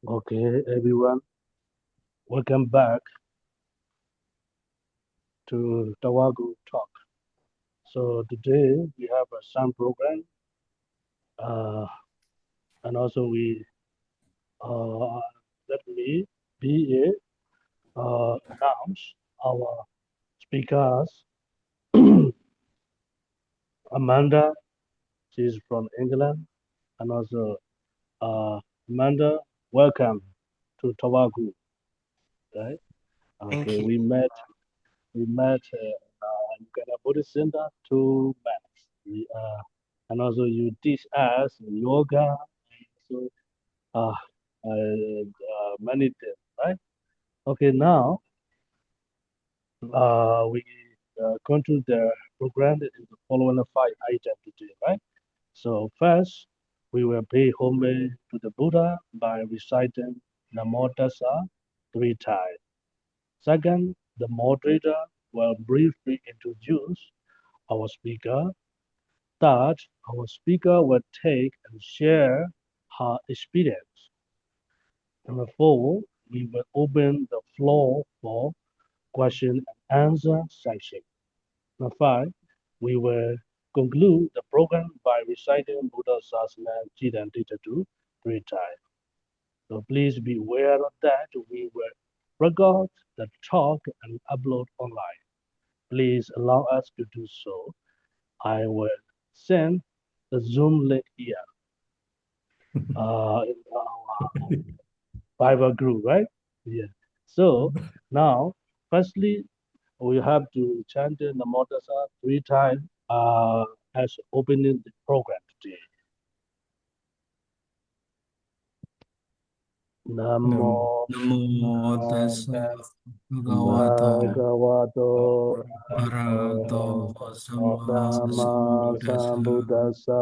Okay, everyone, welcome back to Tawagu Talk. So today we have a sound program, uh, and also we let me be announce our speakers. Amanda, she's from England, and also Amanda, welcome to Tawagu. Right? Okay, Thank you. we met in Ghana Buddhist Center 2 months. And also you teach us yoga, so uh, many things, right? Okay, now we go to the program in the following 5 items today, right? So first, we will pay homage to the Buddha by reciting Namo Tassa 3 times. Second, the moderator will briefly introduce our speaker. Third, our speaker will take and share her experience. Number four, we will open the floor for question and answer session. Number five, we will conclude the program by reciting Buddha Sasana Chidan Tita 3 times. So please be aware of that we will record the talk and upload online. Please allow us to do so. I will send the Zoom link here in our Fiverr group, right? Yeah. So now, firstly, we have to chant the Namo Tassa 3 times as opening the program today. Namo Namo tassa bhagavato Bhagavato arahato Sama sambuddhassa. Sambuddhasa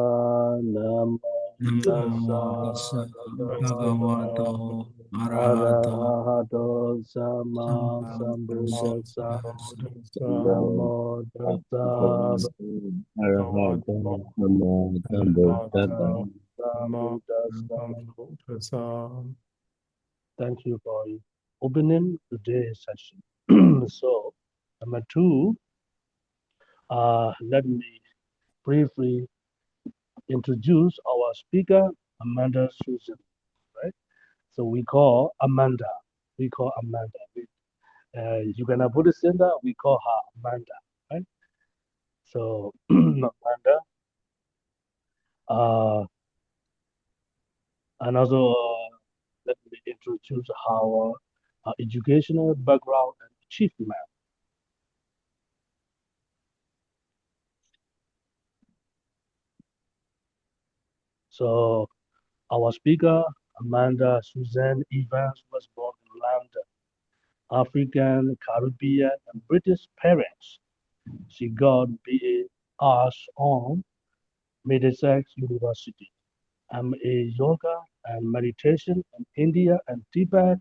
Namo Tassa Namo tassa bhagavato arahato Arahato Sama Sambuddhasa Namo Tassa Arahato Namo Sambuddhassa. Sambuddhasa. Thank you for opening today's session. So, number two, let me briefly introduce our speaker, Amanda Susan, right? So we call Amanda. We call Amanda. You can put it center, we call her Amanda, right? So, Amanda, uh, and also let me introduce our educational background and achievement. So, our speaker, Amanda Suzanne Evans, was born in London, African, Caribbean, and British parents. She got BA Arts on Middlesex University, MA Yoga and Meditation in India and Tibet,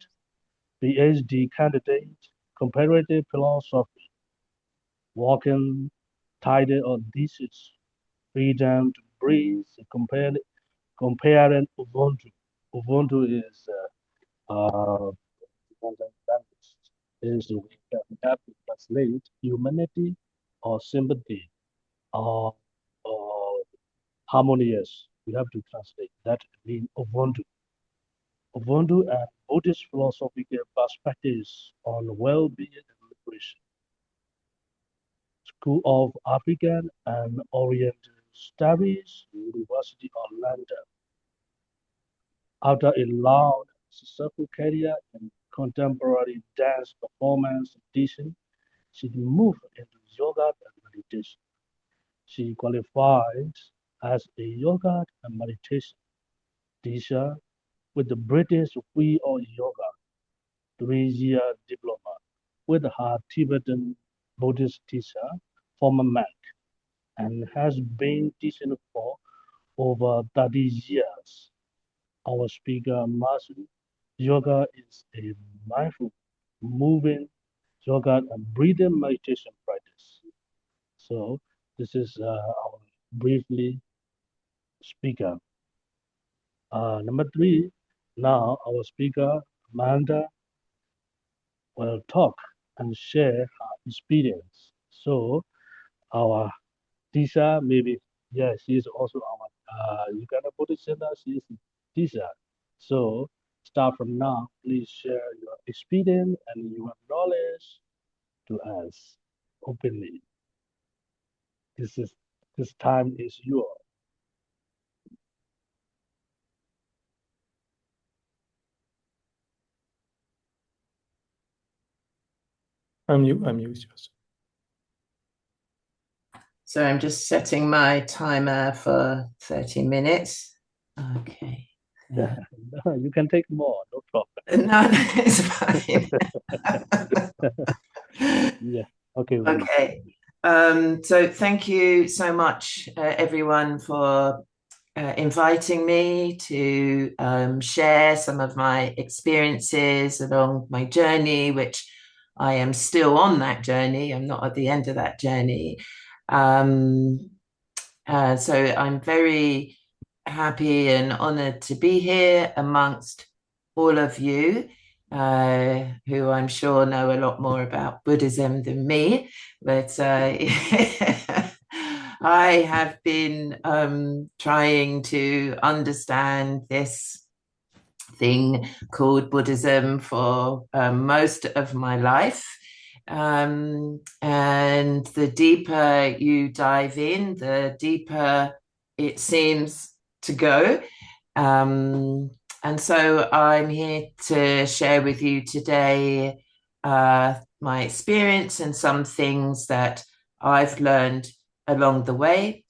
PhD candidate, Comparative Philosophy, Walking title of thesis, Freedom to Breathe, comparing Ubuntu. Ubuntu is is we have to translate humanity or sympathy or, or harmonious. We have to translate that mean Ubuntu. Ubuntu and Buddhist philosophical perspectives on well-being and liberation. School of African and Oriental Studies, University of London. After a long, successful career in contemporary dance performance and teaching, she moved into yoga and meditation. She qualified as a yoga and meditation teacher with the British Wheel of Yoga 3 year diploma with her Tibetan Buddhist teacher, former monk, and has been teaching for over 30 years. Our speaker, AmaSu, yoga is a mindful, moving yoga and breathing meditation practice. So this is our briefly speaker. Number three, Now our speaker, Amanda, will talk and share her experience. So our teacher, maybe, yeah, she is also our Uganda Buddhist center. She is teacher. So start from now. Please share your experience and your knowledge to us openly. This is this time is yours. I'm used. So I'm just setting my timer for 30 minutes. Okay. Yeah. You can take more, no problem. No, it's fine. Yeah. Okay. Okay. So thank you so much, everyone, for inviting me to share some of my experiences along my journey, which I am still on that journey. I'm not at the end of that journey. So I'm very happy and honored to be here amongst all of you, who I'm sure know a lot more about Buddhism than me. But I have been trying to understand this thing called Buddhism for most of my life. And the deeper you dive in, the deeper it seems to go. And so I'm here to share with you today my experience and some things that I've learned along the way.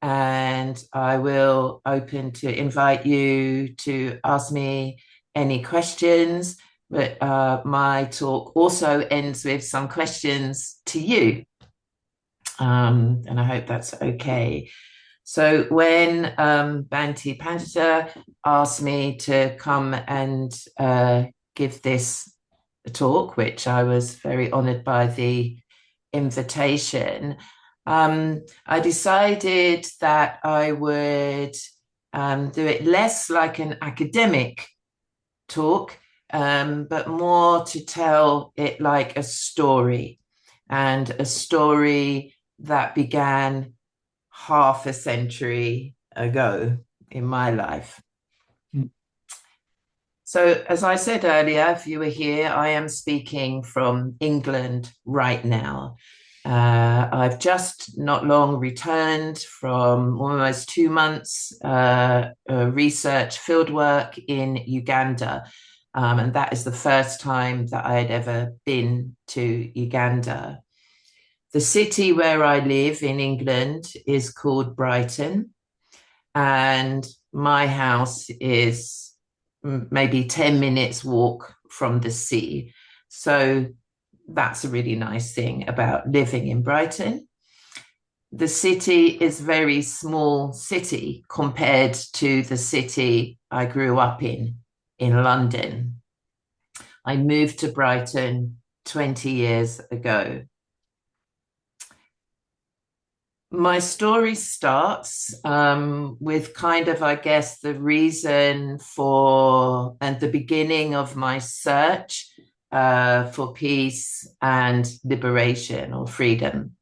And I will open to invite you to ask me any questions. But my talk also ends with some questions to you. And I hope that's okay. So when Bhante Pandita asked me to come and give this talk, which I was very honored by the invitation, I decided that I would do it less like an academic talk, but more to tell it like a story, and a story that began half a century ago in my life. So, as I said earlier, if you were here, I am speaking from England right now. I've just not long returned from almost 2 months research fieldwork in Uganda. And that is the first time that I had ever been to Uganda. The city where I live in England is called Brighton, and my house is maybe 10 minutes walk from the sea. So that's a really nice thing about living in Brighton. The city is a very small city compared to the city I grew up in London. I moved to Brighton 20 years ago. My story starts with kind of, I guess, the reason for and the beginning of my search for peace and liberation or freedom.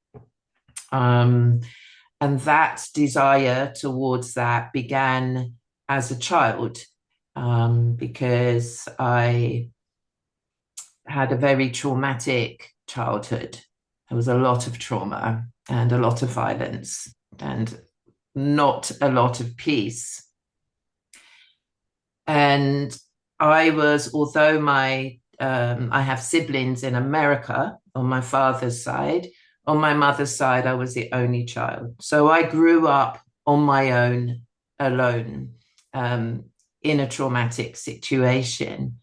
And that desire towards that began as a child, because I had a very traumatic childhood. There was a lot of trauma and a lot of violence and not a lot of peace. And I was, although I have siblings in America on my father's side, on my mother's side, I was the only child. So I grew up on my own, alone, in a traumatic situation.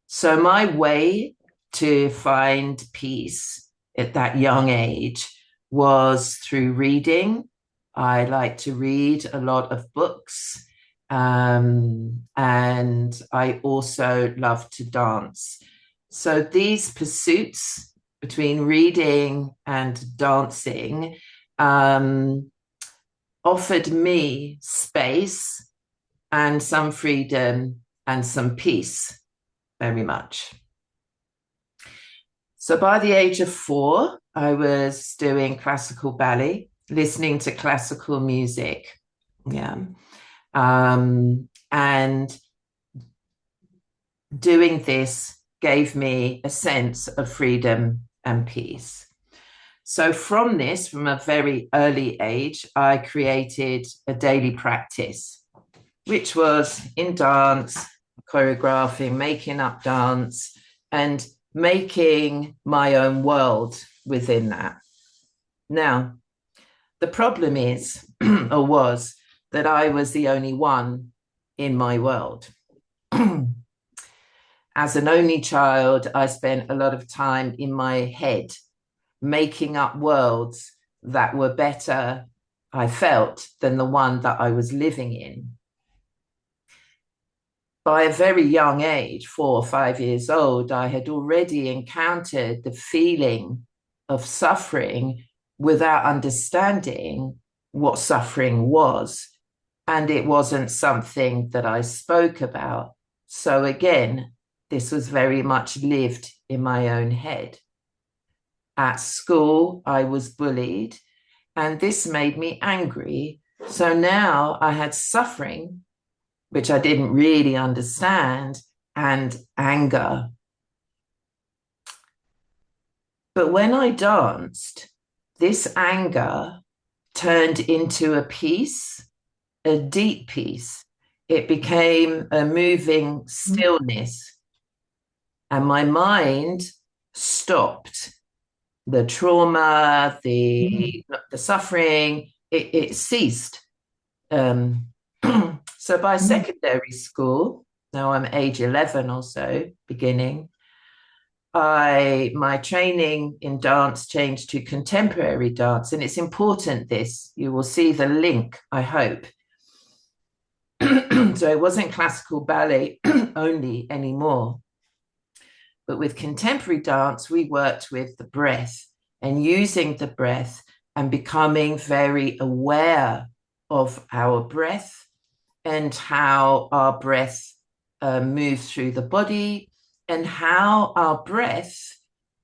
So my way to find peace at that young age was through reading. I like to read a lot of books, and I also love to dance. So these pursuits between reading and dancing offered me space and some freedom and some peace, very much. So by the age of 4, I was doing classical ballet, listening to classical music. Yeah. And doing this gave me a sense of freedom and peace. So from this, from a very early age, I created a daily practice, which was in dance, choreographing, making up dance, and making my own world within that. Now, the problem is, or was, that I was the only one in my world. As an only child, I spent a lot of time in my head, making up worlds that were better, I felt, than the one that I was living in. By a very young age, 4 or 5 years old, I had already encountered the feeling of suffering without understanding what suffering was. And it wasn't something that I spoke about. So again, this was very much lived in my own head. At school, I was bullied, and this made me angry. So now I had suffering, which I didn't really understand, and anger. But when I danced, this anger turned into a peace, a deep peace. It became a moving stillness, and my mind stopped. The trauma, the suffering, it ceased. So by secondary school, now I'm age 11 or so, beginning, my training in dance changed to contemporary dance. And it's important, this, you will see the link, I hope. So it wasn't classical ballet only anymore. But with contemporary dance, we worked with the breath and using the breath and becoming very aware of our breath and how our breath moves through the body and how our breath,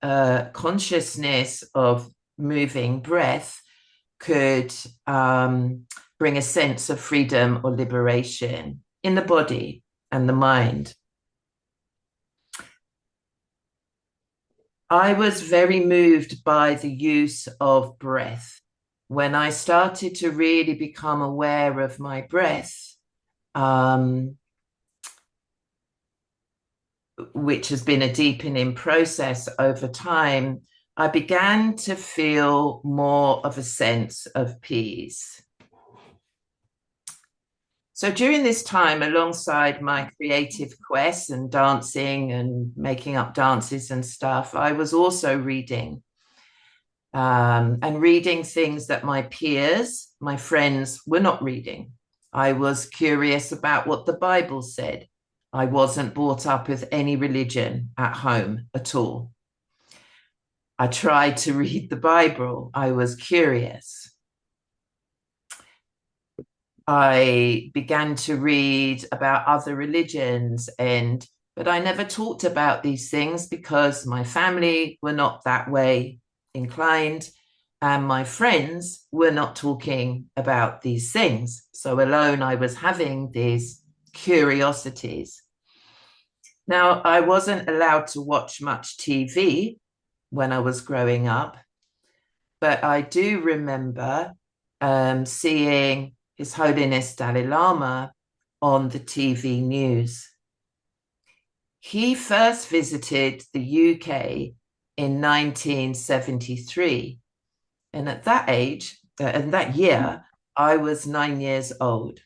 consciousness of moving breath could bring a sense of freedom or liberation in the body and the mind. I was very moved by the use of breath. When I started to really become aware of my breath, which has been a deepening process over time, I began to feel more of a sense of peace. So during this time, alongside my creative quests and dancing and making up dances and stuff, I was also reading and reading things that my peers, my friends, were not reading. I was curious about what the Bible said. I wasn't brought up with any religion at home at all. I tried to read the Bible. I was curious. I began to read about other religions, but I never talked about these things because my family were not that way inclined and my friends were not talking about these things. So alone I was having these curiosities. Now, I wasn't allowed to watch much TV when I was growing up, but I do remember seeing His Holiness Dalai Lama on the TV news. He first visited the UK in 1973. And at that age, and that year, I was 9 years old.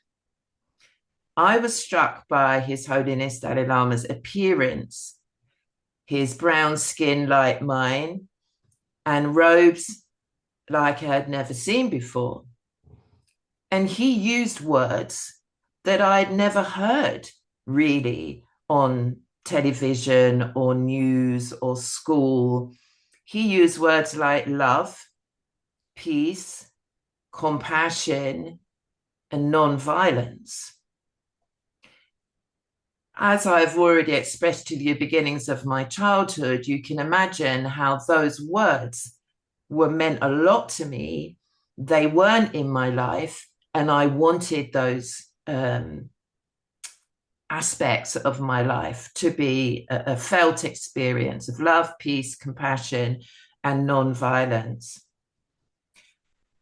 I was struck by His Holiness Dalai Lama's appearance, his brown skin like mine, and robes like I had never seen before. And he used words that I'd never heard really on television or news or school. He used words like love, peace, compassion, and non-violence. as I've already expressed to the beginnings of my childhood, you can imagine how those words were meant a lot to me. They weren't in my life, and I wanted those aspects of my life to be a felt experience of love, peace, compassion, and non-violence.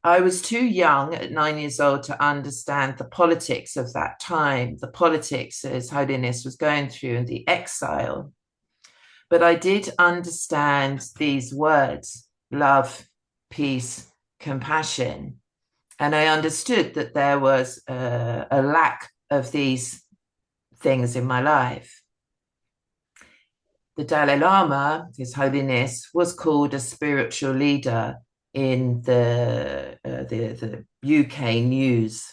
I was too young at 9 years old to understand the politics of that time, the politics His Holiness was going through and the exile. But I did understand these words, love, peace, compassion. And I understood that there was a lack of these things in my life. The Dalai Lama, His Holiness, was called a spiritual leader in the UK news.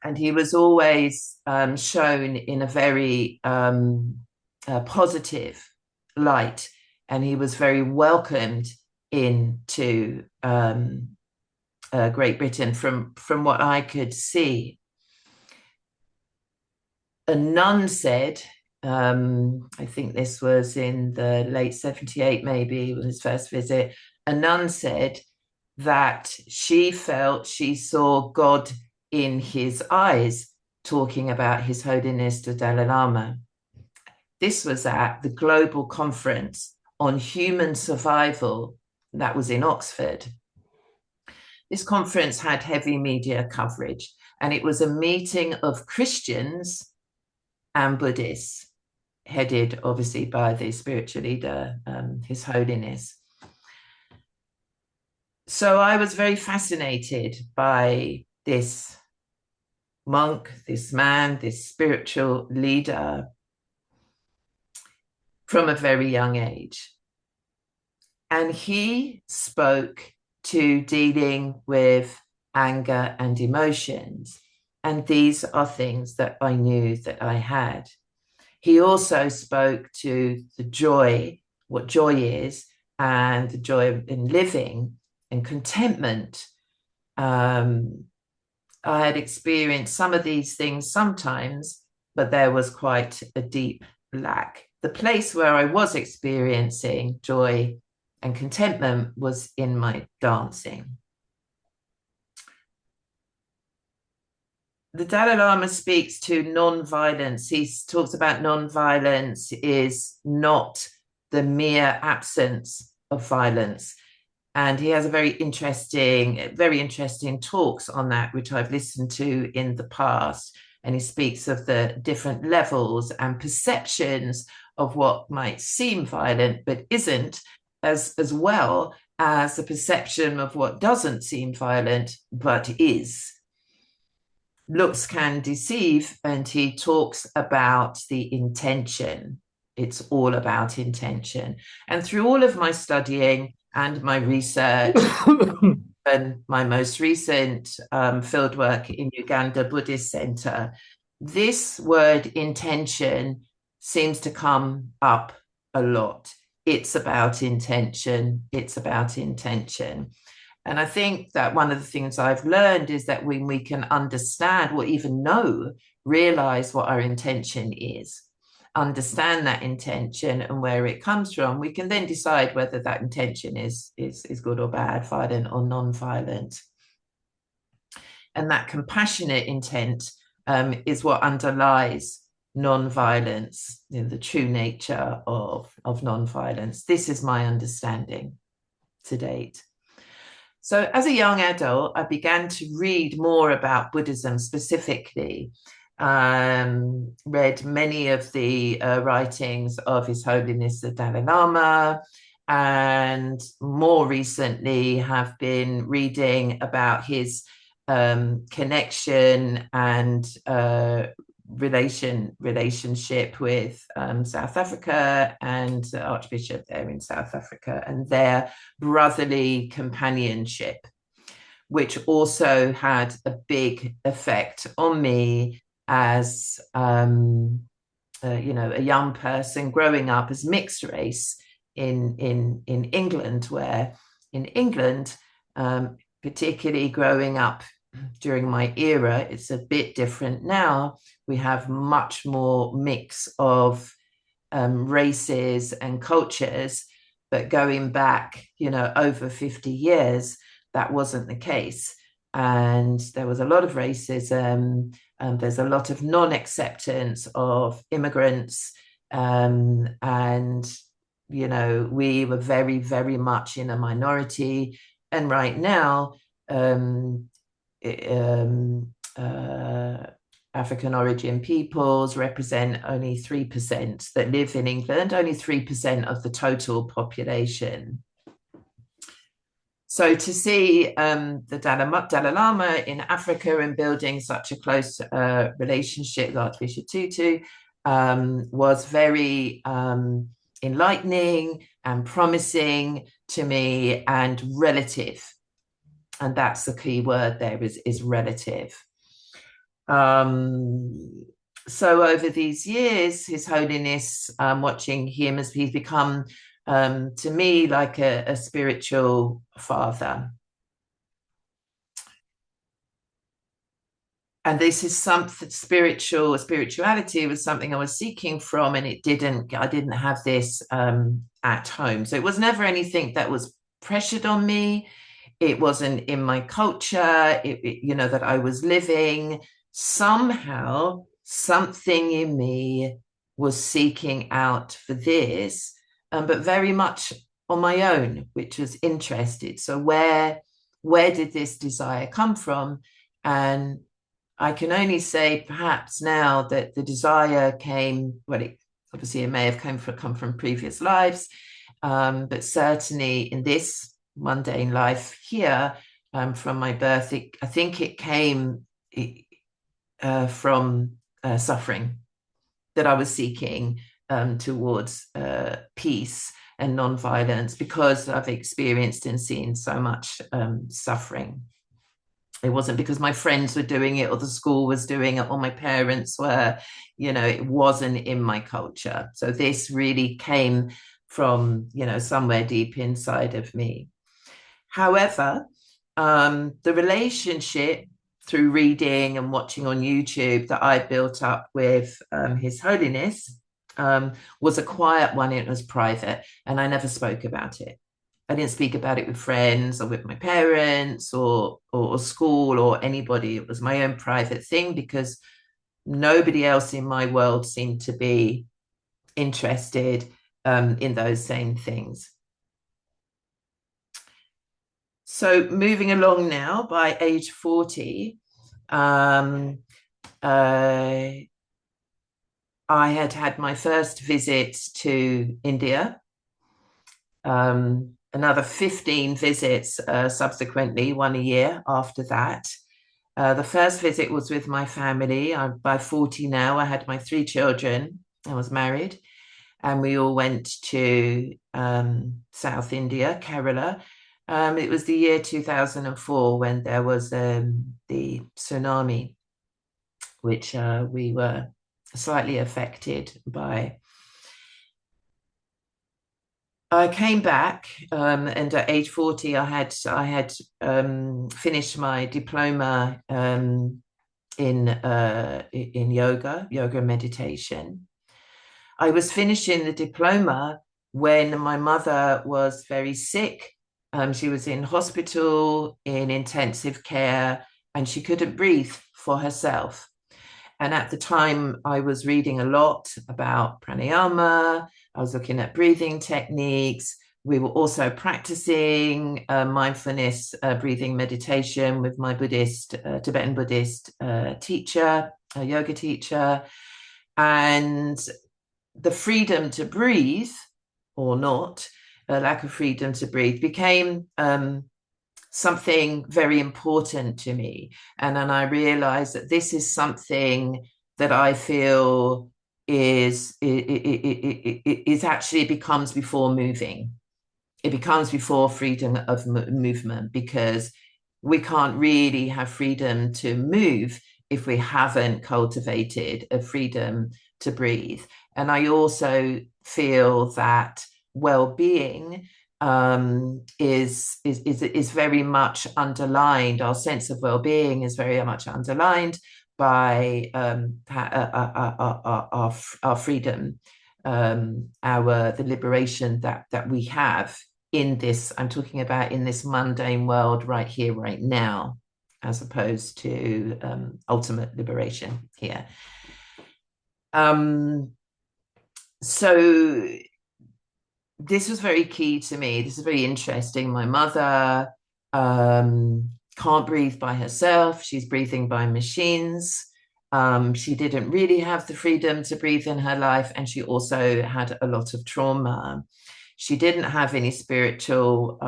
And he was always shown in a very positive light, and he was very welcomed into Great Britain from what I could see. A nun said, I think this was in the late 78, maybe, was his first visit. A nun said that she felt she saw God in his eyes, talking about His Holiness the Dalai Lama. This was at the Global Conference on Human Survival that was in Oxford. This conference had heavy media coverage, and it was a meeting of Christians and Buddhists, headed obviously by the spiritual leader, His Holiness. So I was very fascinated by this monk, this man, this spiritual leader from a very young age. And he spoke to dealing with anger and emotions. And these are things that I knew that I had. He also spoke to the joy, what joy is, and the joy in living and contentment. I had experienced some of these things sometimes, but there was quite a deep lack. The place where I was experiencing joy and contentment was in my dancing. The Dalai Lama speaks to non-violence. He talks about non-violence is not the mere absence of violence. And he has a very interesting talks on that, which I've listened to in the past. And he speaks of the different levels and perceptions of what might seem violent, but isn't, as well as the perception of what doesn't seem violent, but is. Looks can deceive, and he talks about the intention. It's all about intention. And through all of my studying and my research and my most recent fieldwork in Uganda Buddhist Center, this word intention seems to come up a lot. It's about intention. It's about intention. And I think that one of the things I've learned is that when we can understand or even realize what our intention is, understand that intention and where it comes from, we can then decide whether that intention is good or bad, violent or non-violent. And that compassionate intent is what underlies non-violence, the true nature of non-violence. This is my understanding to date. So as a young adult, I began to read more about Buddhism specifically, read many of the writings of His Holiness the Dalai Lama, and more recently have been reading about his connection and relationship with South Africa and the Archbishop there in South Africa, and their brotherly companionship, which also had a big effect on me as a young person growing up as mixed race in England, where in England, particularly growing up during my era, it's a bit different now, we have much more mix of races and cultures. But going back, over 50 years, that wasn't the case. And there was a lot of racism. There's a lot of non-acceptance of immigrants. And, we were very, very much in a minority. And right now, African origin peoples represent only 3% that live in England, only 3% of the total population. So to see the Dalai Lama in Africa and building such a close relationship with Archbishop Tutu was very enlightening and promising to me, and relative. And that's the key word there, is relative. So over these years, His Holiness, watching him, as he's become to me like a spiritual father. And this is something spirituality was something I was seeking from, and I didn't have this at home. So it was never anything that was pressured on me. It wasn't in my culture, that I was living. Somehow, something in me was seeking out for this, but very much on my own, which was interested. So where did this desire come from? And I can only say perhaps now that the desire came, obviously it may have come from previous lives, but certainly in this mundane life here, from my birth, I think it came from suffering that I was seeking towards peace and non-violence, because I've experienced and seen so much suffering. It wasn't because my friends were doing it or the school was doing it or my parents were, it wasn't in my culture. So this really came from, somewhere deep inside of me. However, the relationship through reading and watching on YouTube that I built up with His Holiness was a quiet one. It was private, and I never spoke about it. I didn't speak about it with friends or with my parents or school or anybody. It was my own private thing, because nobody else in my world seemed to be interested in those same things. So moving along now, by age 40, I had my first visit to India. Another 15 visits subsequently, one a year after that. The first visit was with my family. By 40 now, I had my 3 children. I was married, and we all went to South India, Kerala. It was the year 2004 when there was the tsunami, which we were slightly affected by. I came back, and at age 40, I had finished my diploma in yoga meditation. I was finishing the diploma when my mother was very sick. She was in hospital in intensive care, and she couldn't breathe for herself. And at the time, I was reading a lot about pranayama. I was looking at breathing techniques. We were also practicing mindfulness breathing meditation with my Tibetan Buddhist teacher, a yoga teacher. And the freedom to breathe, or not, a lack of freedom to breathe, became something very important to me. And then I realized that this is something that I feel is actually, it becomes before moving. It becomes before freedom of movement, because we can't really have freedom to move if we haven't cultivated a freedom to breathe. And I also feel that well-being is very much underlined. Our sense of well-being is very much underlined by our freedom, the liberation that we have in this, I'm talking about in this mundane world right here, right now, as opposed to ultimate liberation here. So this was very key to me. This is very interesting. My mother can't breathe by herself. She's breathing by machines. She didn't really have the freedom to breathe in her life, and she also had a lot of trauma. She didn't have any spiritual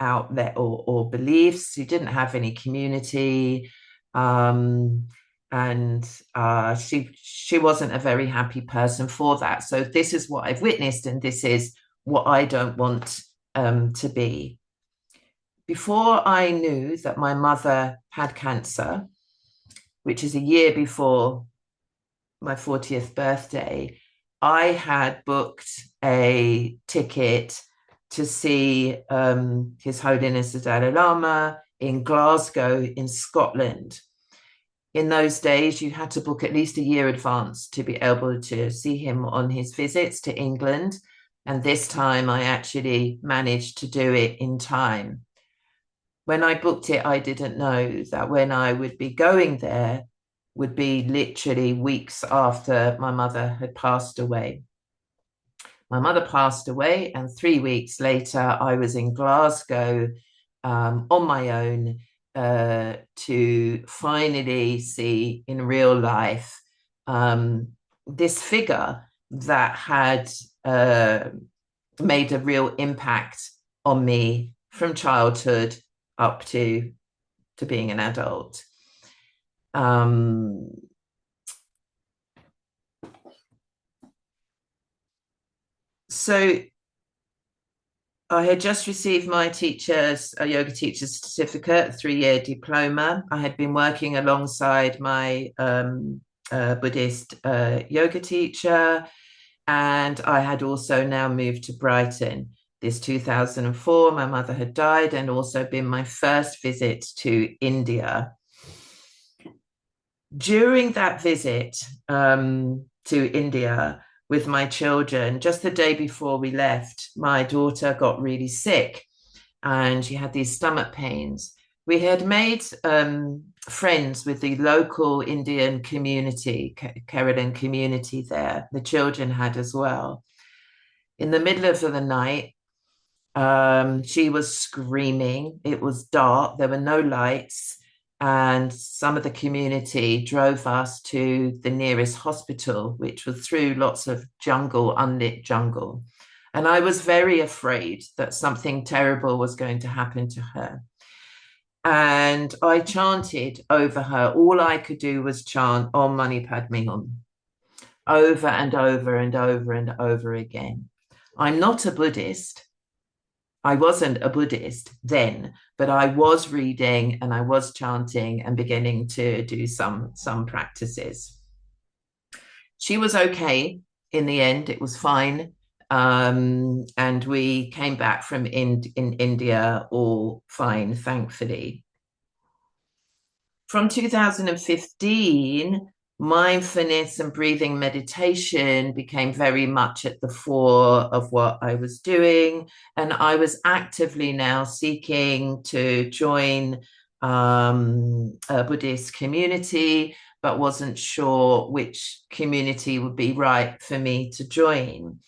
outlet or beliefs. She didn't have any community. And she wasn't a very happy person for that. So this is what I've witnessed, and this is what I don't want to be. Before I knew that my mother had cancer, which is a year before my 40th birthday, I had booked a ticket to see His Holiness the Dalai Lama in Glasgow in Scotland. In those days, you had to book at least a year advance to be able to see him on his visits to England. And this time I actually managed to do it in time. When I booked it, I didn't know that when I would be going there would be literally weeks after my mother had passed away. My mother passed away, and 3 weeks later, I was in Glasgow on my own to finally see in real life this figure that had made a real impact on me from childhood up to being an adult. So I had just received my yoga teacher's certificate, a 3-year diploma. I had been working alongside my Buddhist yoga teacher, and I had also now moved to Brighton. This 2004, my mother had died, and also been my first visit to India. During that visit to India with my children, just the day before we left, my daughter got really sick and she had these stomach pains. We had made friends with the local Indian community, Kerala community there. The children had as well. In the middle of the night, she was screaming. It was dark. There were no lights. And some of the community drove us to the nearest hospital, which was through lots of jungle, unlit jungle. And I was very afraid that something terrible was going to happen to her. And I chanted over her. All I could do was chant Om Mani Padme Hum over and over and over and over again. I'm not a Buddhist. I wasn't a Buddhist then, but I was reading and I was chanting and beginning to do some practices. She was okay in the end. It was fine. And we came back from in India all fine, thankfully. From 2015, mindfulness and breathing meditation became very much at the fore of what I was doing. And I was actively now seeking to join a Buddhist community, but wasn't sure which community would be right for me to join.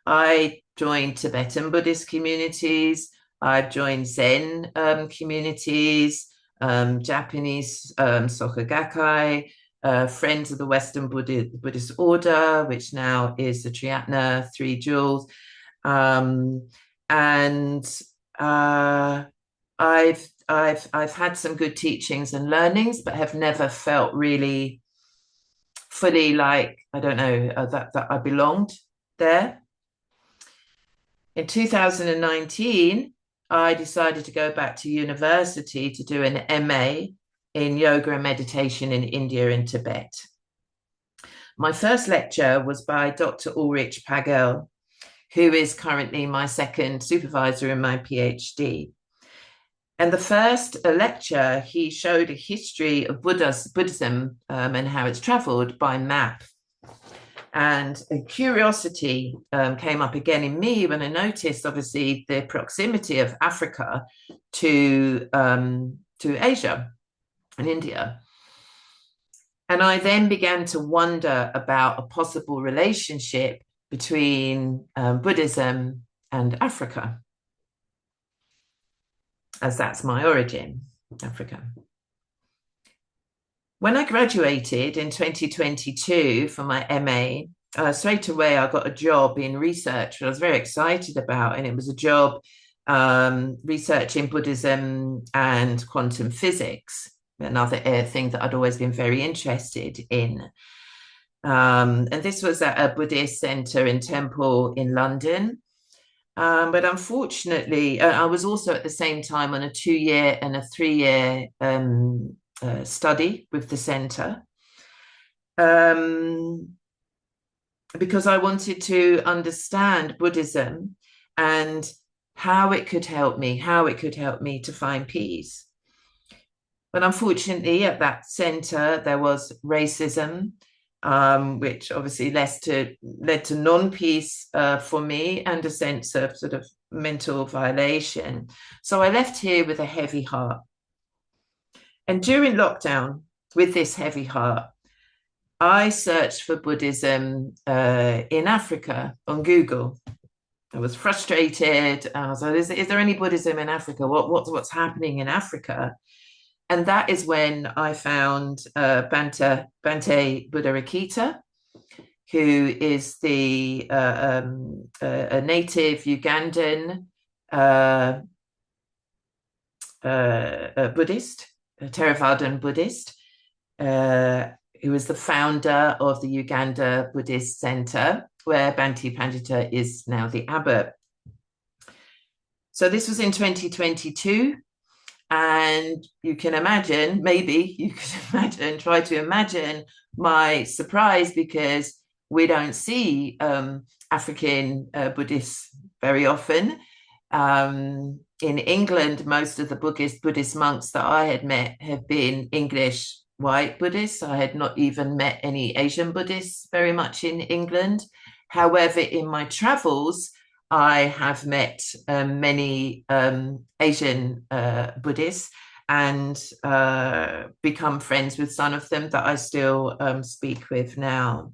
I joined Tibetan Buddhist communities. I've joined Zen communities, Japanese Soka Gakkai, Friends of the Western Buddhist Order, which now is the Triratna, Three Jewels. I've had some good teachings and learnings, but have never felt really fully like, I don't know, that I belonged there. In 2019, I decided to go back to university to do an MA in yoga and meditation in India and Tibet. My first lecture was by Dr. Ulrich Pagel, who is currently my second supervisor in my PhD. And the first lecture, he showed a history of Buddhism and how it's traveled by map. And a curiosity came up again in me when I noticed, obviously, the proximity of Africa to Asia and India. And I then began to wonder about a possible relationship between Buddhism and Africa, as that's my origin, Africa. When I graduated in 2022 for my MA, straight away I got a job in research, which I was very excited about, and it was a job researching Buddhism and quantum physics, another thing that I'd always been very interested in. And this was at a Buddhist center and temple in London. But unfortunately, I was also at the same time on a 2-year and a 3-year study with the center, because I wanted to understand Buddhism and how it could help me to find peace. But unfortunately, at that center, there was racism, which obviously led to non-peace for me and a sense of sort of mental violation. So I left here with a heavy heart. And during lockdown, with this heavy heart, I searched for Buddhism in Africa on Google. I was frustrated. And I was like, is there any Buddhism in Africa? What's happening in Africa? And that is when I found Bhante Buddharakkhita, who is a native Ugandan Buddhist, a Theravadan Buddhist, who is the founder of the Uganda Buddhist Center, where Bhante Pandita is now the abbot. So this was in 2022. And you can imagine, try to imagine my surprise, because we don't see African Buddhists very often. In England, most of the Buddhist monks that I had met have been English white Buddhists. I had not even met any Asian Buddhists very much in England. However, in my travels, I have met many Asian Buddhists and become friends with some of them that I still speak with now.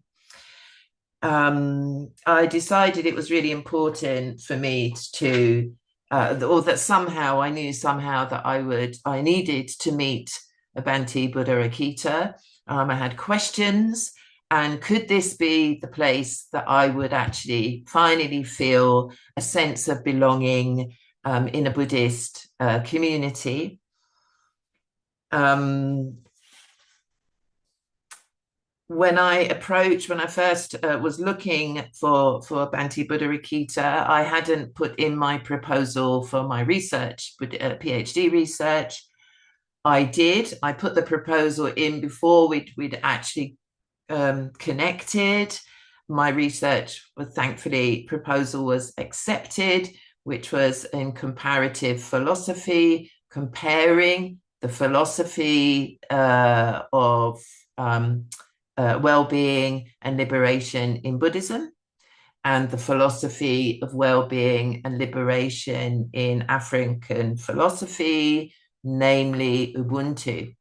I decided it was really important for me to, or that somehow I knew that I needed to meet Bhante Buddharakkhita. I had questions. And could this be the place that I would actually finally feel a sense of belonging in a Buddhist community? When I first was looking for Bhante Buddharakkhita, I hadn't put in my proposal for my research, PhD research. I did. I put the proposal in before we'd actually connected. My research proposal was accepted, which was in comparative philosophy, comparing the philosophy of well-being and liberation in Buddhism and the philosophy of well-being and liberation in African philosophy, namely Ubuntu,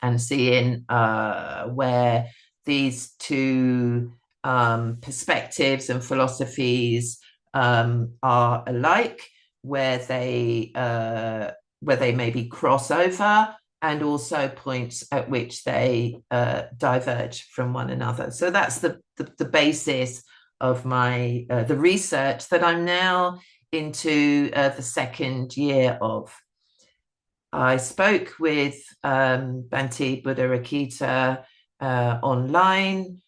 and seeing where these two perspectives and philosophies are alike, where they maybe cross over, and also points at which they diverge from one another. So that's the basis of my the research that I'm now into the second year of. I spoke with Bhante Buddharakkhita online.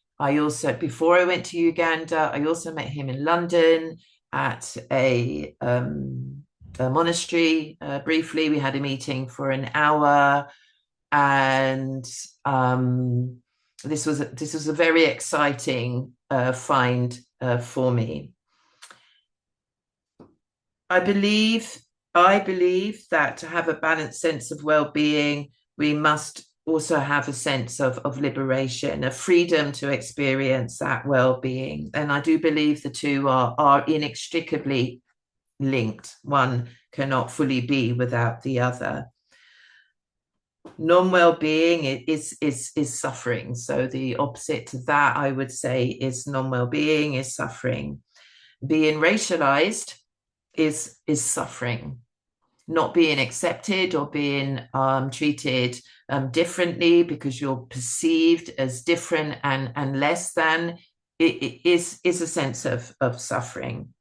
Before I went to Uganda, I also met him in London at a monastery briefly. We had a meeting for an hour, and this was a very exciting find for me. I believe I believe that to have a balanced sense of well-being, we must also have a sense of liberation, a freedom to experience that well-being. And I do believe the two are inextricably linked. One cannot fully be without the other. Non-well-being is suffering. So the opposite to that, I would say, is non-well-being, is suffering. Being racialized is suffering. Not being accepted or being treated differently because you're perceived as different and less than, it is a sense of suffering.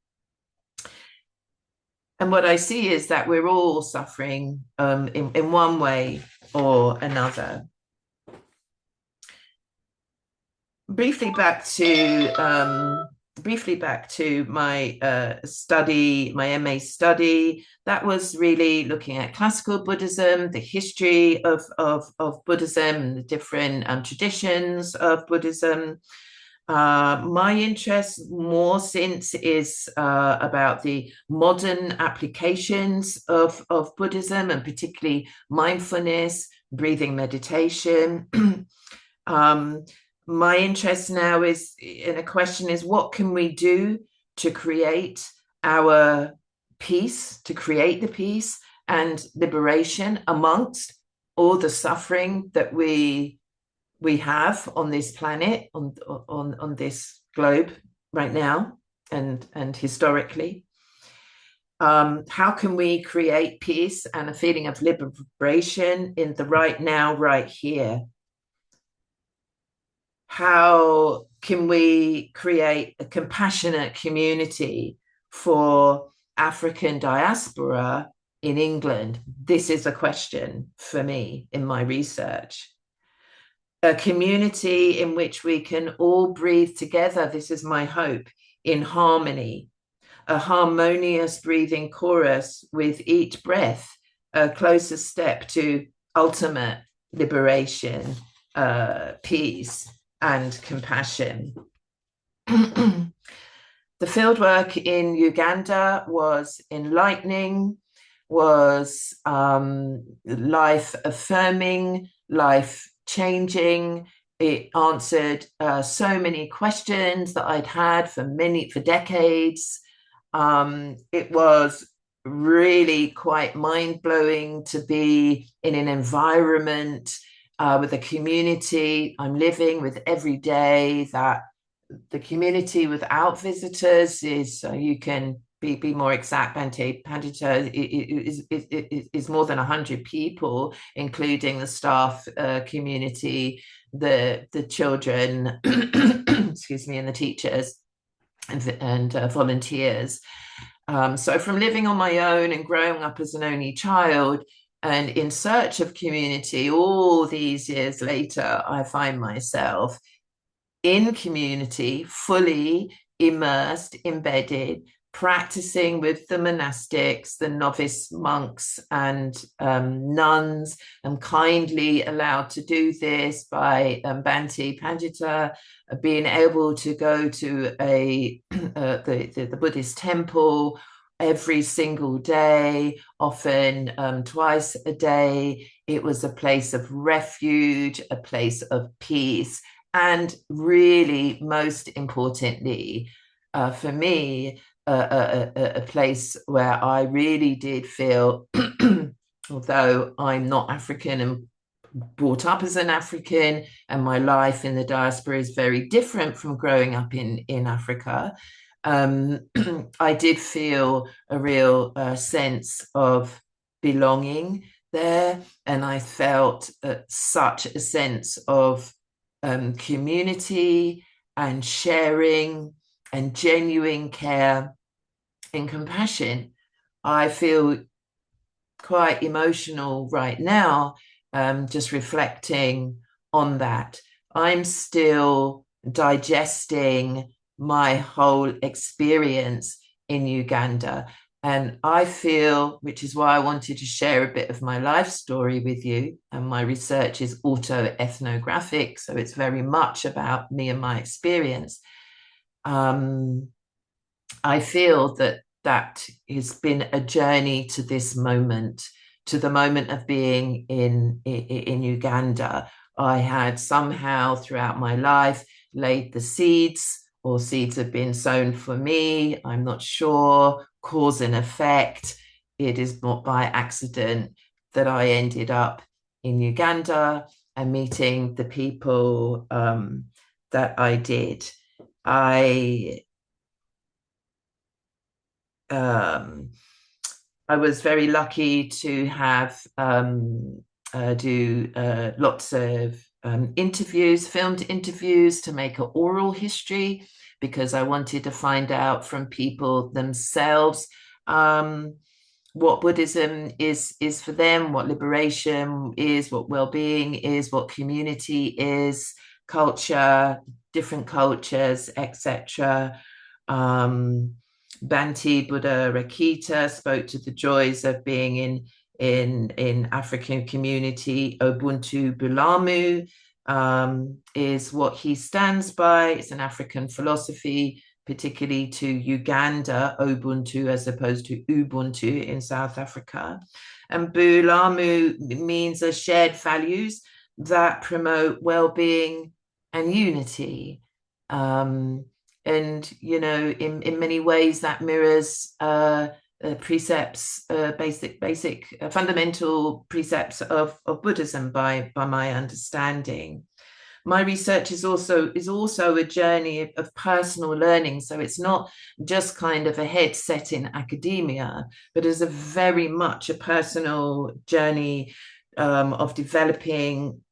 And what I see is that we're all suffering in one way or another. Briefly back to my study, my MA study. That was really looking at classical Buddhism, the history of Buddhism, the different traditions of Buddhism. My interest more since is about the modern applications of Buddhism, and particularly mindfulness, breathing meditation. My interest now is in a question is, what can we do to create our peace, to create the peace and liberation amongst all the suffering that we have on this planet, on this globe right now and historically. How can we create peace and a feeling of liberation in the right now, right here? How can we create a compassionate community for African diaspora in England? This is a question for me in my research. A community in which we can all breathe together, this is my hope, in harmony. A harmonious breathing chorus with each breath, a closer step to ultimate liberation, peace, and compassion. The fieldwork in Uganda was enlightening, was life affirming, life changing. It answered so many questions that I'd had for decades. It was really quite mind-blowing to be in an environment with a community I'm living with every day, that the community without visitors is, you can be more exact, Bhante Pandita, is more than 100 people, including the staff community, the children, excuse me, and the teachers and volunteers. So from living on my own and growing up as an only child and in search of community, all these years later, I find myself in community, fully immersed, embedded, practicing with the monastics, the novice monks and nuns. I'm kindly allowed to do this by Bhante Pandita, being able to go to the Buddhist temple every single day, often twice a day. It was a place of refuge, a place of peace, and really, most importantly, for me, a place where I really did feel, although I'm not African and brought up as an African, and my life in the diaspora is very different from growing up in Africa, I did feel a real sense of belonging there, and I felt such a sense of community and sharing and genuine care and compassion. I feel quite emotional right now, just reflecting on that. I'm still digesting my whole experience in Uganda. And I feel, which is why I wanted to share a bit of my life story with you. And my research is autoethnographic, so it's very much about me and my experience. I feel that that has been a journey to this moment, to the moment of being in Uganda. I had somehow throughout my life laid the seeds, or seeds have been sown for me. I'm not sure, cause and effect. It is not by accident that I ended up in Uganda and meeting the people that I did. I was very lucky to have do lots of interviews, filmed interviews, to make an oral history, because I wanted to find out from people themselves what Buddhism is for them, what liberation is, what well-being is, what community is, culture, different cultures, etc. Bhante Buddha Rakita spoke to the joys of being in African community. Ubuntu Bulamu is what he stands by. It's an African philosophy, particularly to Uganda, Ubuntu as opposed to Ubuntu in South Africa. And Bulamu means a shared values that promote well-being and unity. And, you know, in many ways that mirrors precepts, basic fundamental precepts of Buddhism by my understanding. My research is also a journey of personal learning. So it's not just kind of a head set in academia, but is a very much a personal journey of developing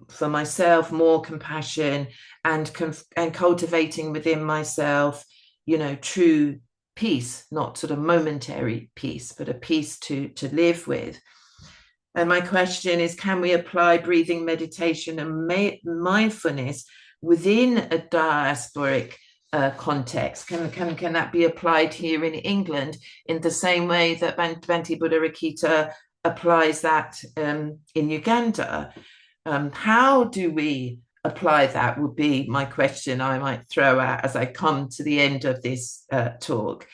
for myself more compassion and cultivating within myself, you know, true peace, not sort of momentary peace, but a peace to live with. And my question is, can we apply breathing meditation and mindfulness within a diasporic context? Can that be applied here in England in the same way that Bhante Buddha Rakita applies that in Uganda? How do we apply that would be my question I might throw out as I come to the end of this talk.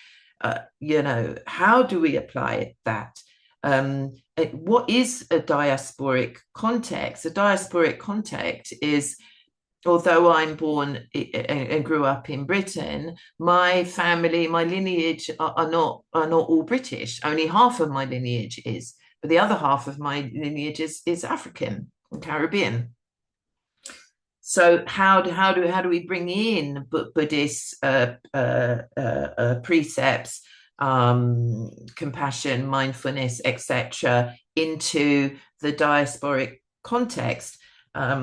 You know, how do we apply that? What is a diasporic context? A diasporic context is, although I'm born and grew up in Britain, my family, my lineage are not all British. Only half of my lineage is, but the other half of my lineage is African and Caribbean. So how do we bring in Buddhist precepts, compassion, mindfulness, etc., into the diasporic context,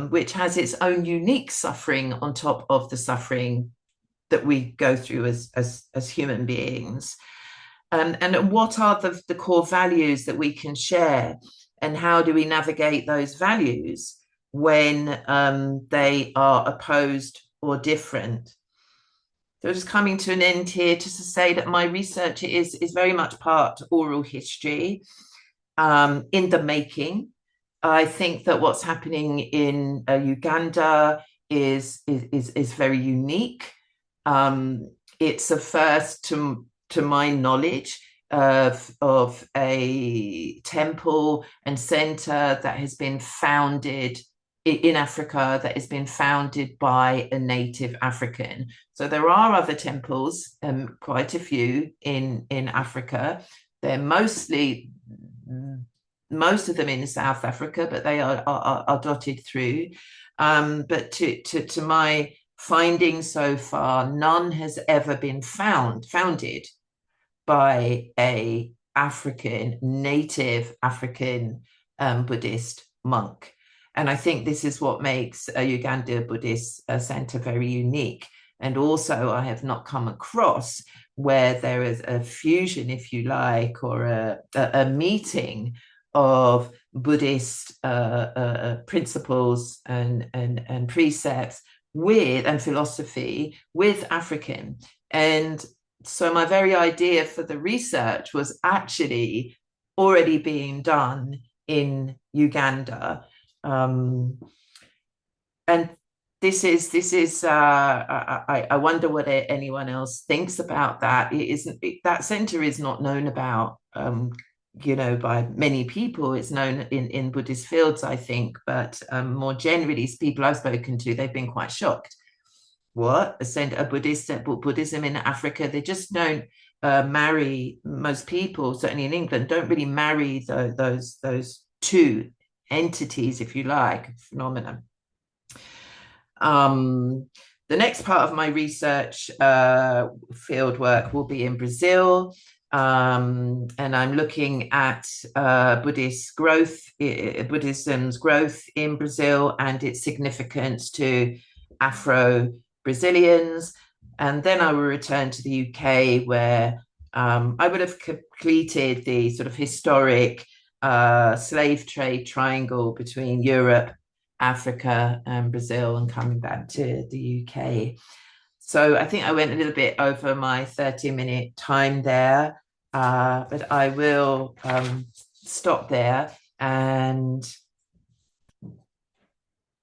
which has its own unique suffering on top of the suffering that we go through as human beings? And what are the core values that we can share, and how do we navigate those values when they are opposed or different? So just coming to an end here, just to say that my research is very much part oral history in the making. I think that what's happening in Uganda is very unique. It's a first, to my knowledge, of a temple and center that has been founded in Africa, that has been founded by a native African. So there are other temples, quite a few in Africa. They're most of them in South Africa, but they are dotted through. But to my findings so far, none has ever been founded by a native African Buddhist monk. And I think this is what makes a Uganda Buddhist center very unique. And also, I have not come across where there is a fusion, if you like, or a meeting of Buddhist principles and precepts and philosophy with African. And so my very idea for the research was actually already being done in Uganda. And I wonder what anyone else thinks about that. That center is not known about, by many people. It's known in Buddhist fields, I think, but more generally, people I've spoken to, they've been quite shocked. What? A Buddhism in Africa? They just don't marry. Most people, certainly in England, don't really marry those two entities, if you like, phenomena. The next part of my research field work will be in Brazil, and I'm looking at Buddhism's growth in Brazil and its significance to Afro-Brazilians. And then I will return to the UK, where I would have completed the sort of historic slave trade triangle between Europe, Africa, and Brazil, and coming back to the UK. So I think I went a little bit over my 30-minute time there, but I will stop there, and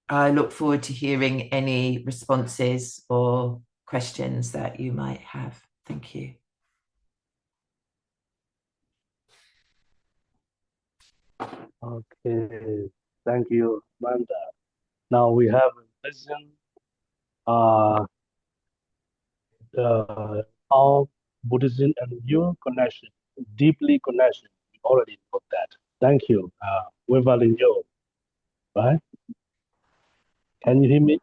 I look forward to hearing any responses or questions that you might have. Thank you. Okay, thank you, Amanda. Now we have listened how Buddhism and your connection, deeply connection. We already know that. Thank you, Wevalin Yo, right? Can you hear me?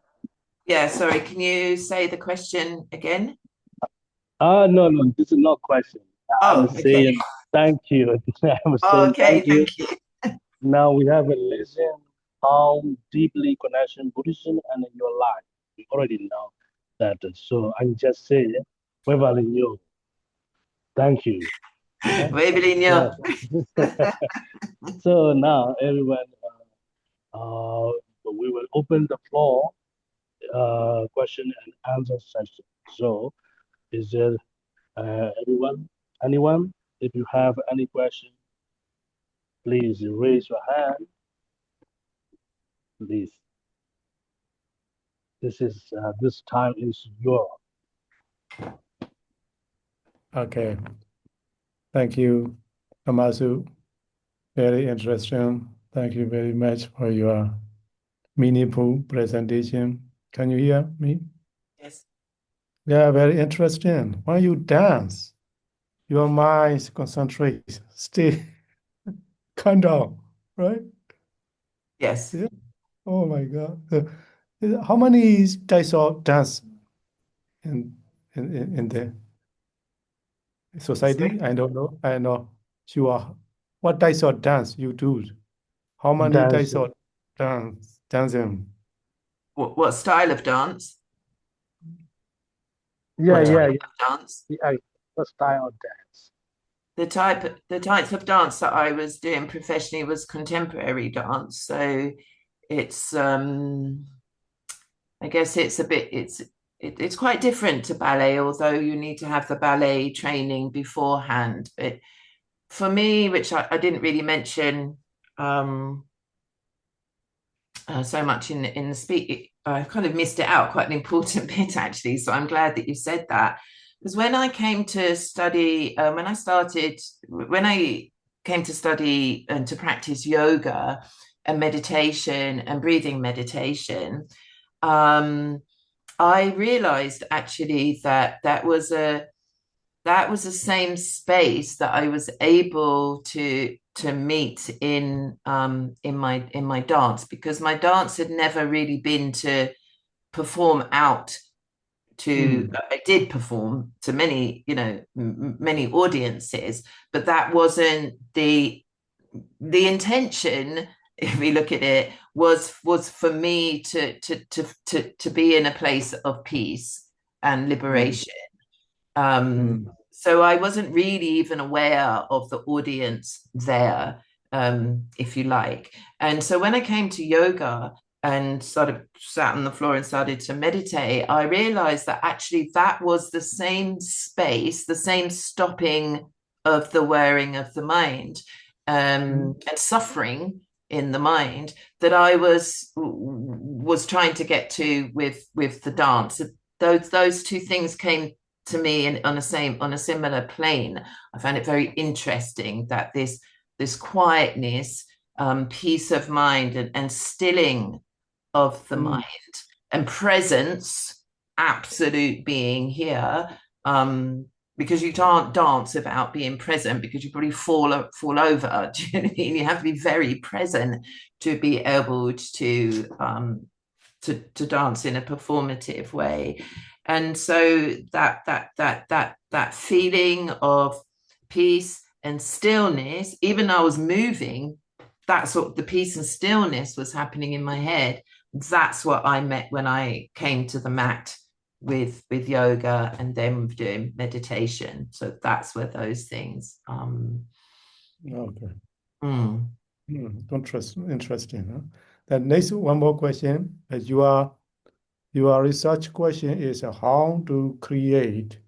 Yeah, sorry, can you say the question again? No, this is not question. I'm Oh, okay. saying thank you. I'm Oh, saying okay, thank you. thank you. Now we have a listen how deeply connection Buddhism and your life. We already know that. So I'm just saying, Wevalin Yo, thank you. Okay? Webelinho. So now everyone, uh, we will open the floor, question and answer session. So is there anyone? If you have any question, please raise your hand. Please. This time is your. Okay. Thank you, AmaSu. Very interesting. Thank you very much for your meaningful presentation. Can you hear me? Yes. Yeah, very interesting. When you dance, your mind concentrates, stay calm down, right? Yes. Yeah. Oh my God. How many types of dance in in the society? I don't know. I know. Sure. What types of dance you do? How many types Dancing. of dancing? What style of dance? Yeah, What yeah, type of dance? yeah. What style of dance? The types of dance that I was doing professionally was contemporary dance. So it's I guess it's quite different to ballet, although you need to have the ballet training beforehand. But for me, which I didn't really mention so much in the speak, I kind of missed it out, quite an important bit actually. So I'm glad that you said that, because when I came to study, when I came to study and to practice yoga and meditation and breathing meditation, I realized actually that that was the same space that I was able to meet in my dance, because my dance had never really been to perform out to I did perform to many, many audiences, but that wasn't the intention. If we look at it, was for me to be in a place of peace and liberation. So I wasn't really even aware of the audience there, if you like. And so when I came to yoga and sat on the floor and started to meditate, I realized that actually that was the same space, the same stopping of the wearing of the mind, and suffering in the mind that I was trying to get to with the dance. Those two things came to me on a similar plane. I found it very interesting that this quietness, peace of mind, and stilling of the mind, and presence, absolute being here. Because you can't dance without being present, because you probably fall over. Do you know what I mean? You have to be very present to be able to dance in a performative way. And so that feeling of peace and stillness, even though I was moving, that's what the peace and stillness was happening in my head. That's what I met when I came to the mat with yoga and then doing meditation. So that's where those things Okay. Interesting. Huh? Then next, one more question. Your research question is how to create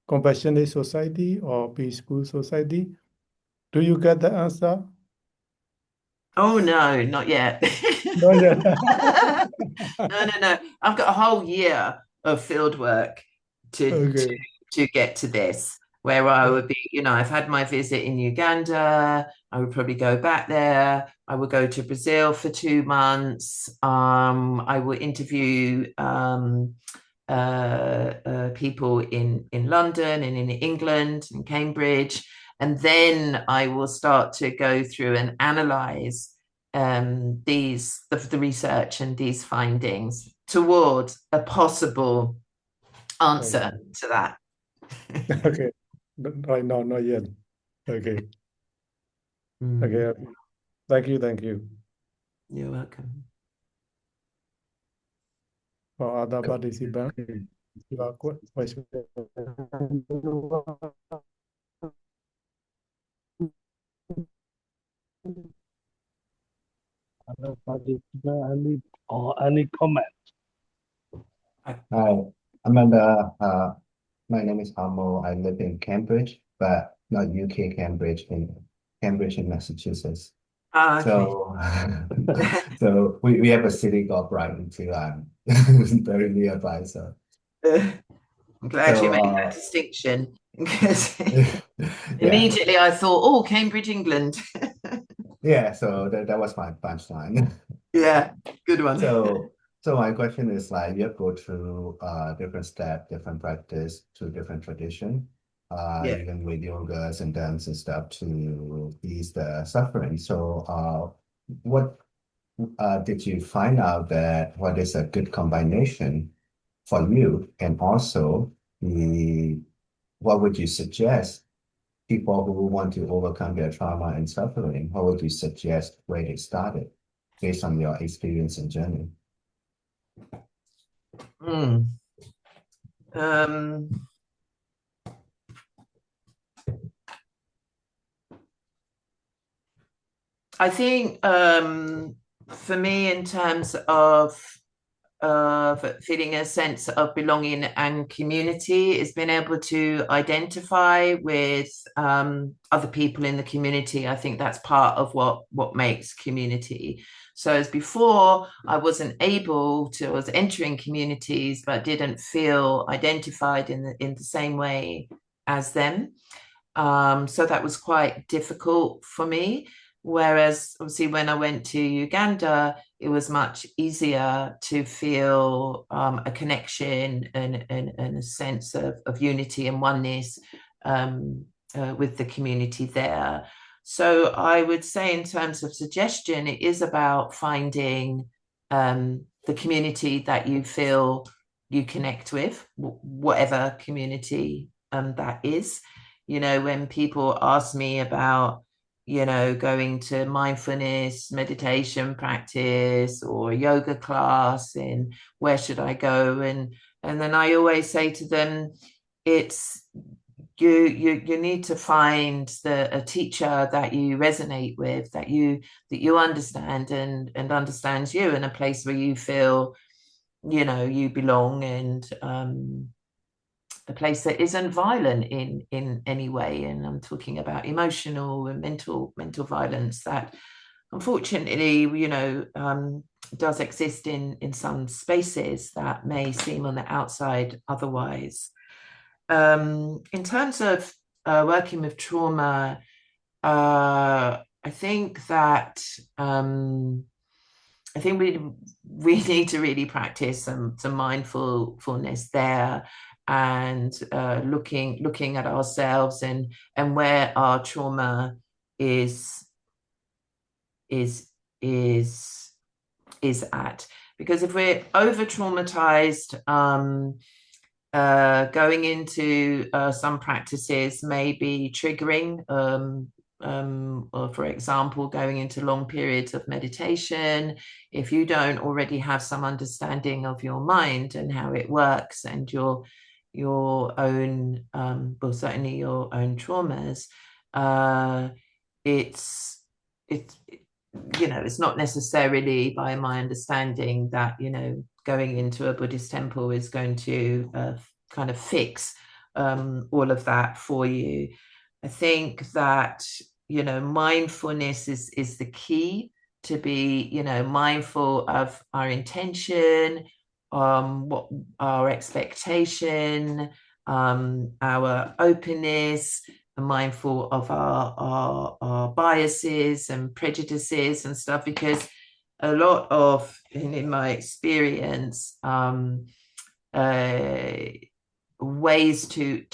compassionate society or peaceful society. Do you get the answer? Oh no, not yet. Not yet. No. I've got a whole year of field work Okay. to get to this, where I would be, I've had my visit in Uganda. I would probably go back there. I would go to Brazil for 2 months. I would interview people in London and in England and Cambridge. And then I will start to go through and analyze the research and these findings towards a possible answer to that. Okay. Right now, not yet. Okay. Okay. Thank you. You're welcome. For other participants, you have questions. Other participant, any comment? Hi, Amanda. My name is Amo. I live in Cambridge, but not UK Cambridge, in Cambridge in Massachusetts. Okay. So, so we have a city called Brighton too. I'm very nearby. So, I'm glad you made that distinction, because immediately I thought, oh, Cambridge, England. Yeah, so that was my punchline. Yeah, good one. So my question is, like, you go through different step, different practice to different tradition, even with yogas and dance and stuff to ease the suffering. So what did you find out that what is a good combination for you? And also what would you suggest people who want to overcome their trauma and suffering? How would you suggest where they started based on your experience and journey? I think for me, in terms of feeling a sense of belonging and community, is being able to identify with other people in the community. I think that's part of what makes community. So as before, I wasn't able to, I was entering communities, but didn't feel identified in the same way as them. So that was quite difficult for me. Whereas obviously when I went to Uganda, it was much easier to feel a connection and a sense of unity and oneness with the community there. So I would say, in terms of suggestion, it is about finding the community that you feel you connect with, whatever community that is. When people ask me about going to mindfulness meditation practice or yoga class, and where should I go, and then I always say to them, it's you need to find a teacher that you resonate with, that you understand and understands you, in a place where you feel you belong, and a place that isn't violent in any way. And I'm talking about emotional and mental violence, that unfortunately, does exist in some spaces that may seem on the outside otherwise. In terms of working with trauma, I think that we need to really practice some mindfulness there, and looking at ourselves and where our trauma is at. Because if we're over traumatized, going into some practices may be triggering, or for example, going into long periods of meditation. If you don't already have some understanding of your mind and how it works, and your own, well, certainly your own traumas, it's not necessarily, by my understanding, that going into a Buddhist temple is going to kind of fix all of that for you. I think that mindfulness is the key, to be mindful of our intention, what our expectation, our openness, and mindful of our biases and prejudices and stuff, because a lot of, in my experience, ways to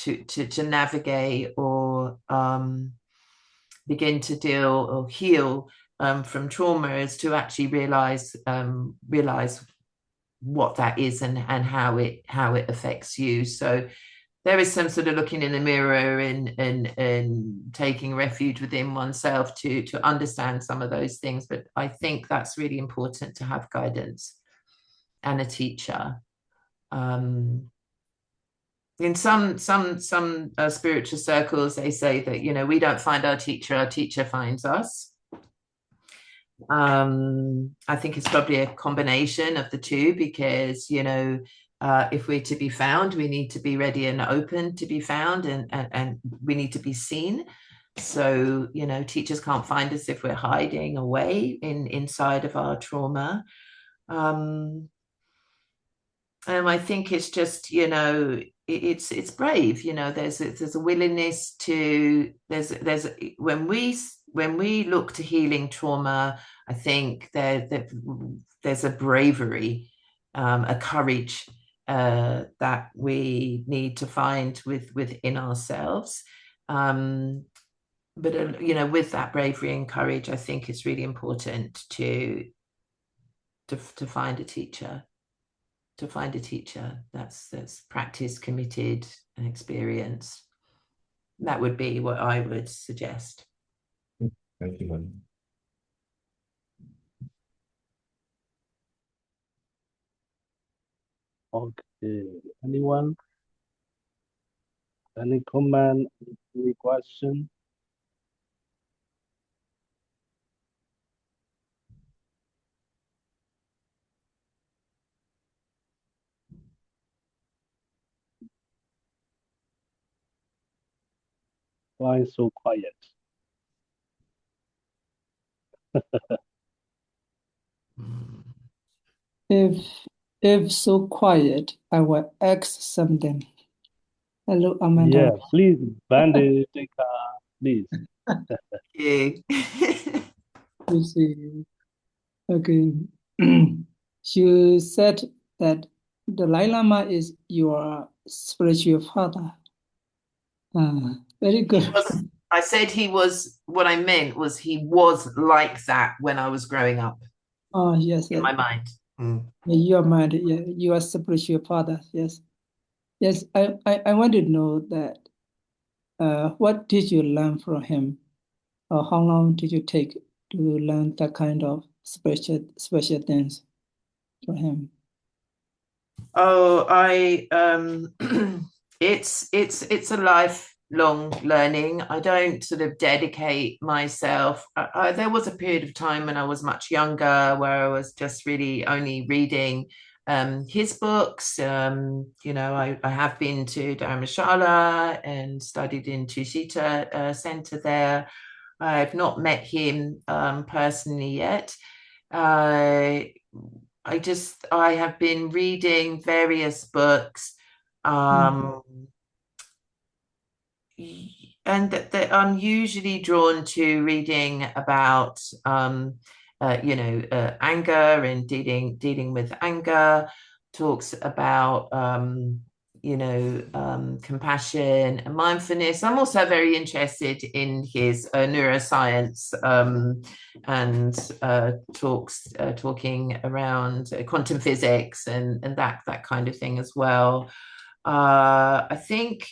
navigate or begin to deal or heal from trauma is to actually realize what that is and how it affects you. So there is some sort of looking in the mirror and taking refuge within oneself to understand some of those things. But I think that's really important, to have guidance and a teacher. In some spiritual circles, they say that we don't find our teacher finds us. I think it's probably a combination of the two, because if we're to be found, we need to be ready and open to be found, and we need to be seen. So teachers can't find us if we're hiding away inside of our trauma. And I think it's just it's brave. There's a willingness to there's when we look to healing trauma, I think there's a bravery, a courage that we need to find within ourselves. But with that bravery and courage, I think it's really important to find a teacher. To find a teacher that's practiced, committed, and experienced. That would be what I would suggest. Thank you. Okay. Anyone? Any comment? Any question? Why so quiet? If so quiet, I will ask something. Hello, Amanda. Yeah, please, Bandy, please. You. You see, okay. You said that the Dalai Lama is your spiritual father. Very good. I said he was. What I meant was he was like that when I was growing up. Oh, yes. In my mind. Your mind, yeah, you are spiritual father. Yes. Yes, I want to know that what did you learn from him? Or how long did you take to learn that kind of special things from him? Oh, it's a lifelong learning. I don't sort of dedicate myself. There was a period of time when I was much younger where I was just really only reading his books. I have been to Dharamshala and studied in Tushita Center there. I've not met him personally yet. I have been reading various books, and that I'm usually drawn to reading about anger and dealing with anger. Talks about compassion and mindfulness. I'm also very interested in his neuroscience, and talking around quantum physics and that kind of thing as well. I think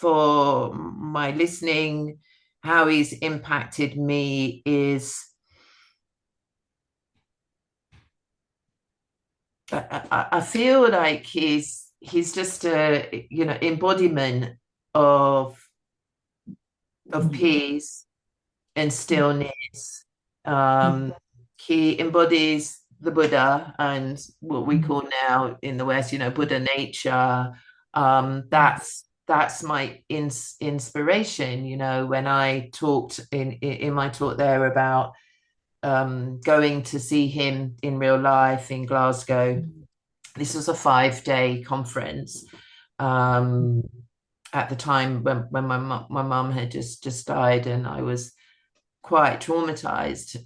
for my listening, how he's impacted me is I feel like he's just a embodiment of peace and stillness. He embodies the Buddha and what we call now in the West, Buddha nature. That's my inspiration. When I talked in my talk there about going to see him in real life in Glasgow. This was a 5-day conference. At the time when my mum had just died, and I was quite traumatized,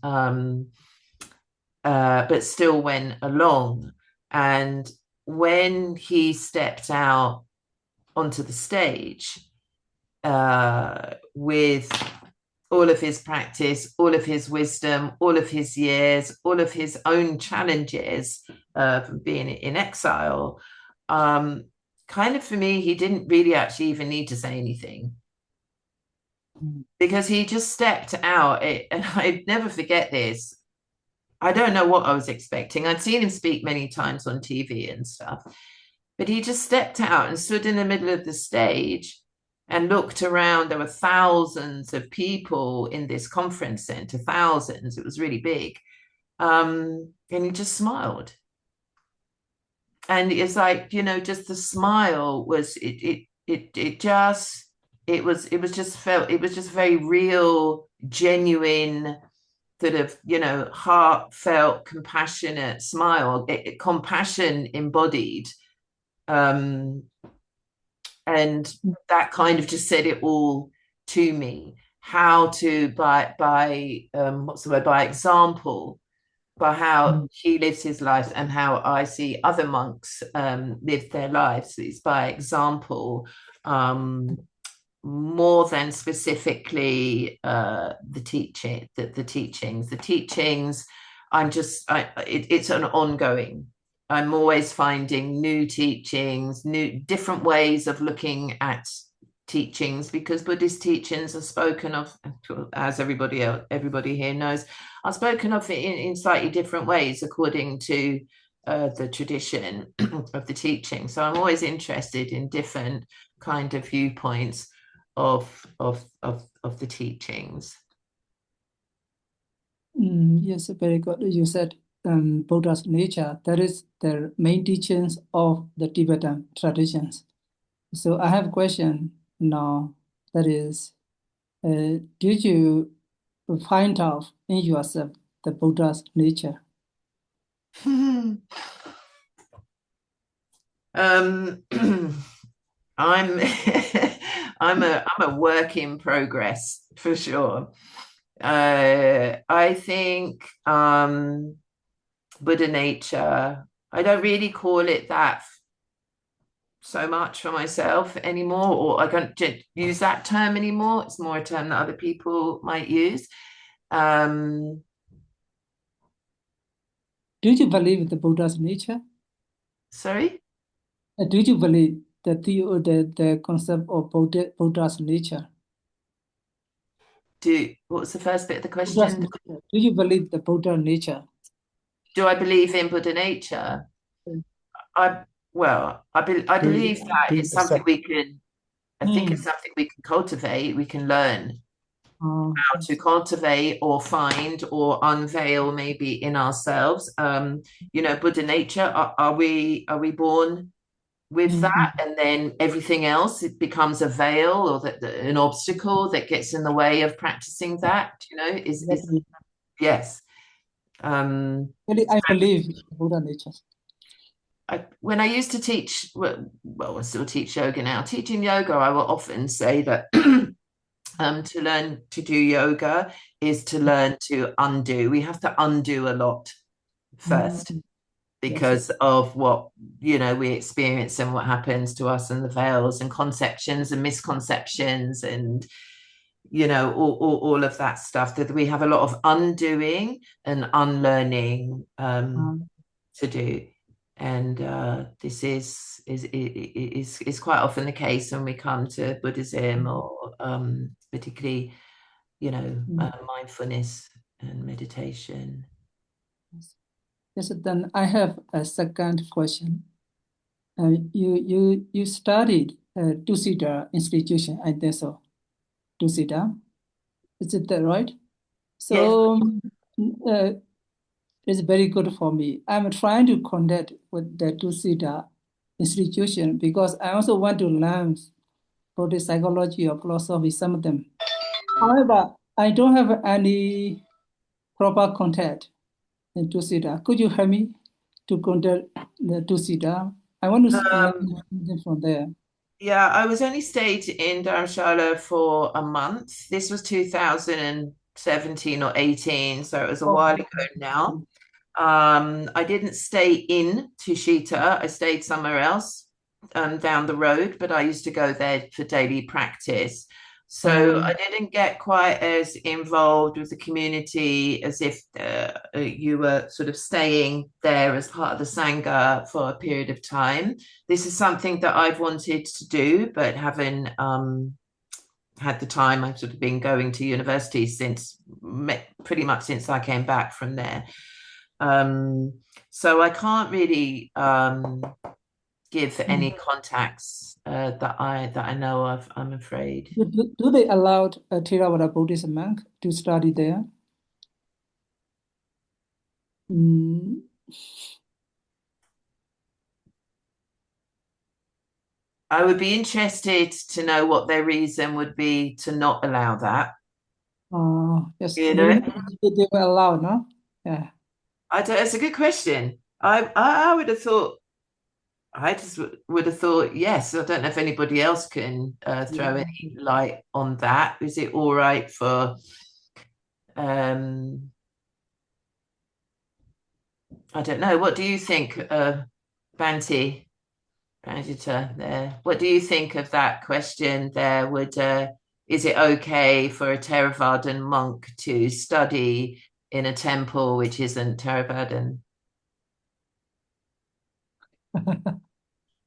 but still went along. And when he stepped out onto the stage with all of his practice, all of his wisdom, all of his years, all of his own challenges of being in exile, kind of for me, he didn't really actually even need to say anything, because he just stepped out. And I never forget this. I don't know what I was expecting. I'd seen him speak many times on TV and stuff, but he just stepped out and stood in the middle of the stage and looked around. There were thousands of people in this conference center, thousands. It was really big. And he just smiled. And it's like, just the smile was, it was just very real, genuine, sort of, heartfelt, compassionate smile, compassion embodied. And that kind of just said it all to me. How to, by example, by how he lives his life and how I see other monks live their lives. It's by example, more than specifically the teachings. It's an ongoing. I'm always finding new teachings, new different ways of looking at teachings, because Buddhist teachings are spoken of, as everybody here knows, are spoken of in slightly different ways according to the tradition of the teaching. So I'm always interested in different kind of viewpoints of the teachings. Yes, very good. You said Buddha's nature, that is the main teachings of the Tibetan traditions. So I have a question now, that is, did you find out in yourself the Buddha's nature? I'm I'm a work in progress for sure. I think Buddha nature, I don't really call it that so much for myself anymore, or I don't use that term anymore. It's more a term that other people might use. Do you believe the Buddha's nature? Sorry? Do you believe the concept of Buddha's nature? What was the first bit of the question? Do you believe the Buddha nature? Do I believe in Buddha nature? I believe that it's something we can, I think it's something we can cultivate, we can learn how to cultivate or find or unveil maybe in ourselves. Buddha nature, are we born with that, and then everything else, it becomes a veil or an obstacle that gets in the way of practicing that, is yes. Really, I believe Buddha nature. When I used to teach, well, I still teach yoga now. Teaching yoga, I will often say that to learn to do yoga is to learn to undo. We have to undo a lot first because of what we experience and what happens to us, and the veils and conceptions and misconceptions and all of that stuff, that we have a lot of undoing and unlearning to do. And this is quite often the case when we come to Buddhism, or particularly mindfulness and meditation. Yes, then I have a second question. You studied two-seater institution, I think so. Two-seater, is it that right? So it's very good for me. I'm trying to connect with the two-seater institution because I also want to learn for the psychology or philosophy, some of them. However, I don't have any proper contact in two-seater. Could you help me to contact the two-seater? I want to learn from there. Yeah, I was only stayed in Dharamshala for a month. This was 2017 or 18, so it was a while ago now. I didn't stay in Tushita. I stayed somewhere else down the road, but I used to go there for daily practice. So I didn't get quite as involved with the community as if you were sort of staying there as part of the Sangha for a period of time. This is something that I've wanted to do, but haven't had the time. I've sort of been going to university pretty much since I came back from there. So I can't really give any contacts that I know of, I'm afraid. Do they allow a Theravada Buddhist monk to study there? I would be interested to know what their reason would be to not allow that. Yes, they were allowed, no? Yeah. It's a good question. I would have thought, I just would have thought, yes. I don't know if anybody else can throw any light on that. Is it all right for I don't know. What do you think, Banti, Bandita there? What do you think of that question there? Is it okay for a Theravadan monk to study in a temple which isn't Theravadan?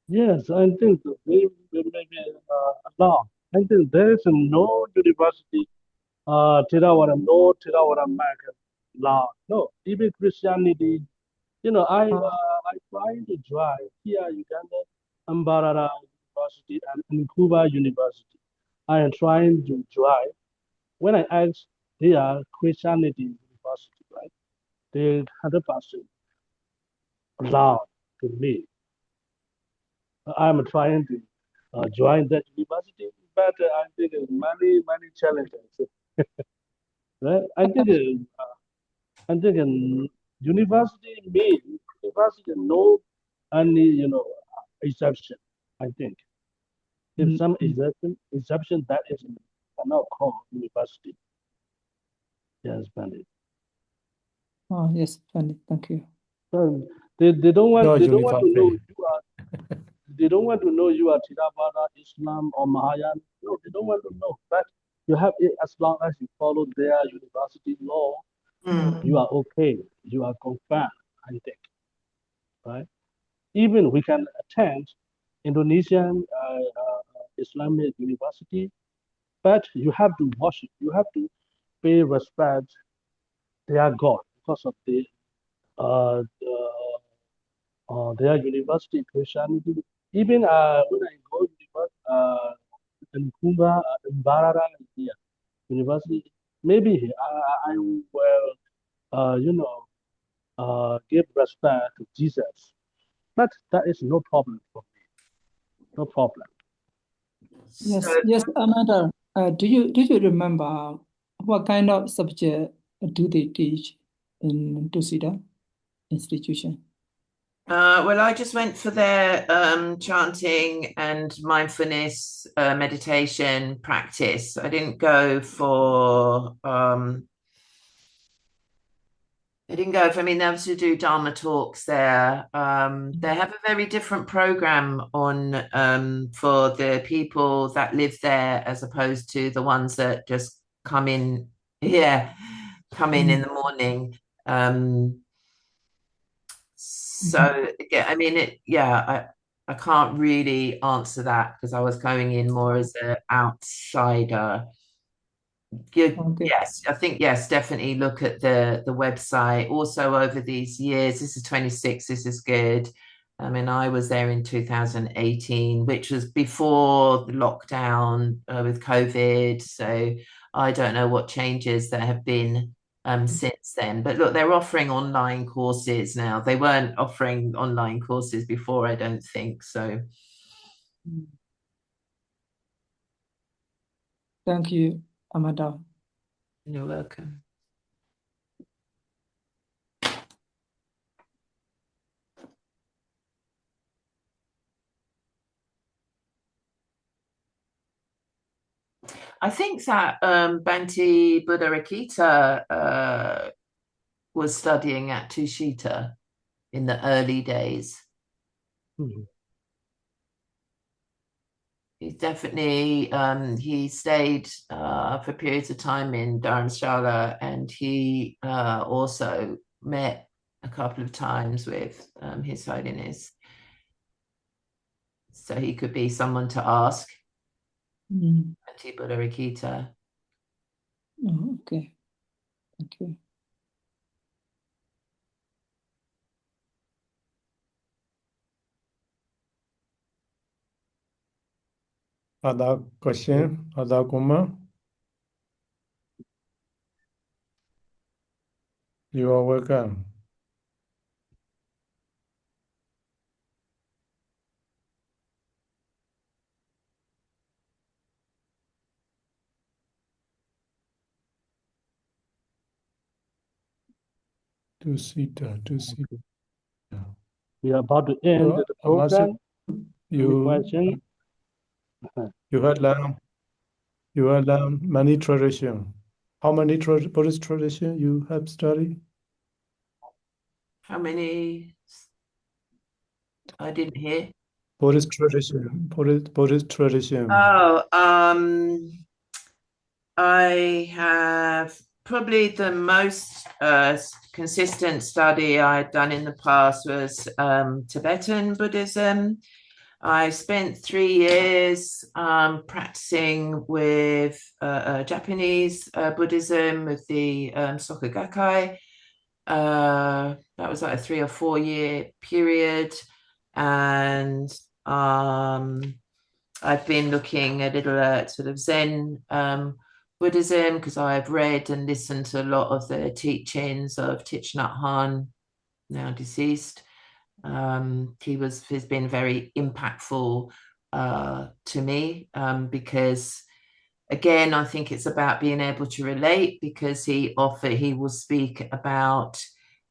Yes, I think we may be allowed. I think there is no university, Theravada, no Theravada law. No, even Christianity. I tried to join here Uganda, Ambarara University and Cuba University. I am trying to join. When I asked here Christianity University, right, they 100% allowed to me. I'm trying to join that university, but I think many challenges. Right? I think university no any exception. I think if some exception that is cannot call university. Yes, Pandit. Oh yes, Pandit, thank you. So they don't want No they don't want to know university. you are they don't want to know you are Theravada, Islam or Mahayana. No, they don't want to know. But you have it as long as you follow their university law, you are okay. You are confirmed, I think. Right? Even we can attend Indonesian Islamic University, but you have to worship. You have to pay respect their God because of uh, their university Christianity. Even when I go to in Cuba, in Barara, here, university, maybe I will, give respect to Jesus. But that is no problem for me. No problem. Yes, So, yes, Amanda. Do you remember what kind of subject do they teach in Tusida institution? well, I just went for their chanting and mindfulness meditation practice. I didn't go for I mean, they have to do Dharma talks there. They have a very different program on for the people that live there as opposed to the ones that just come in, yeah, come in the morning. So yeah, I mean I can't really answer that because I was going in more as an outsider. Okay. Yes, I think yes, definitely look at the website. Also over these years, this is 26, this is good. I mean, I was there in 2018, which was before the lockdown with COVID. So I don't know what changes there have been since then. But look, they're offering online courses now. They weren't offering online courses before, I don't think. So Thank you, Amanda. you're welcome. I think that Bhante Buddharakita was studying at Tushita in the early days. Mhm. He definitely he stayed for periods of time in Dharamshala, and he also met a couple of times with His Holiness, so he could be someone to ask. Bhante Buddharakita. Oh, okay. Thank you. Other question, other comment? You are welcome. Two-seater. We are about to end So, the AmaSu, program. Any question? you had learned many traditions. How many Buddhist traditions you have studied? How many? I didn't hear. Buddhist tradition. Oh, I have probably the most consistent study I'd done in the past was Tibetan Buddhism. I spent 3 years practicing with Japanese Buddhism with the Soka Gakkai. That was like a 3 or 4 year period. And I've been looking a little at sort of Zen Buddhism because I've read and listened to a lot of the teachings of Thich Nhat Hanh, now deceased. He's been very impactful to me because again, I think it's about being able to relate because he will speak about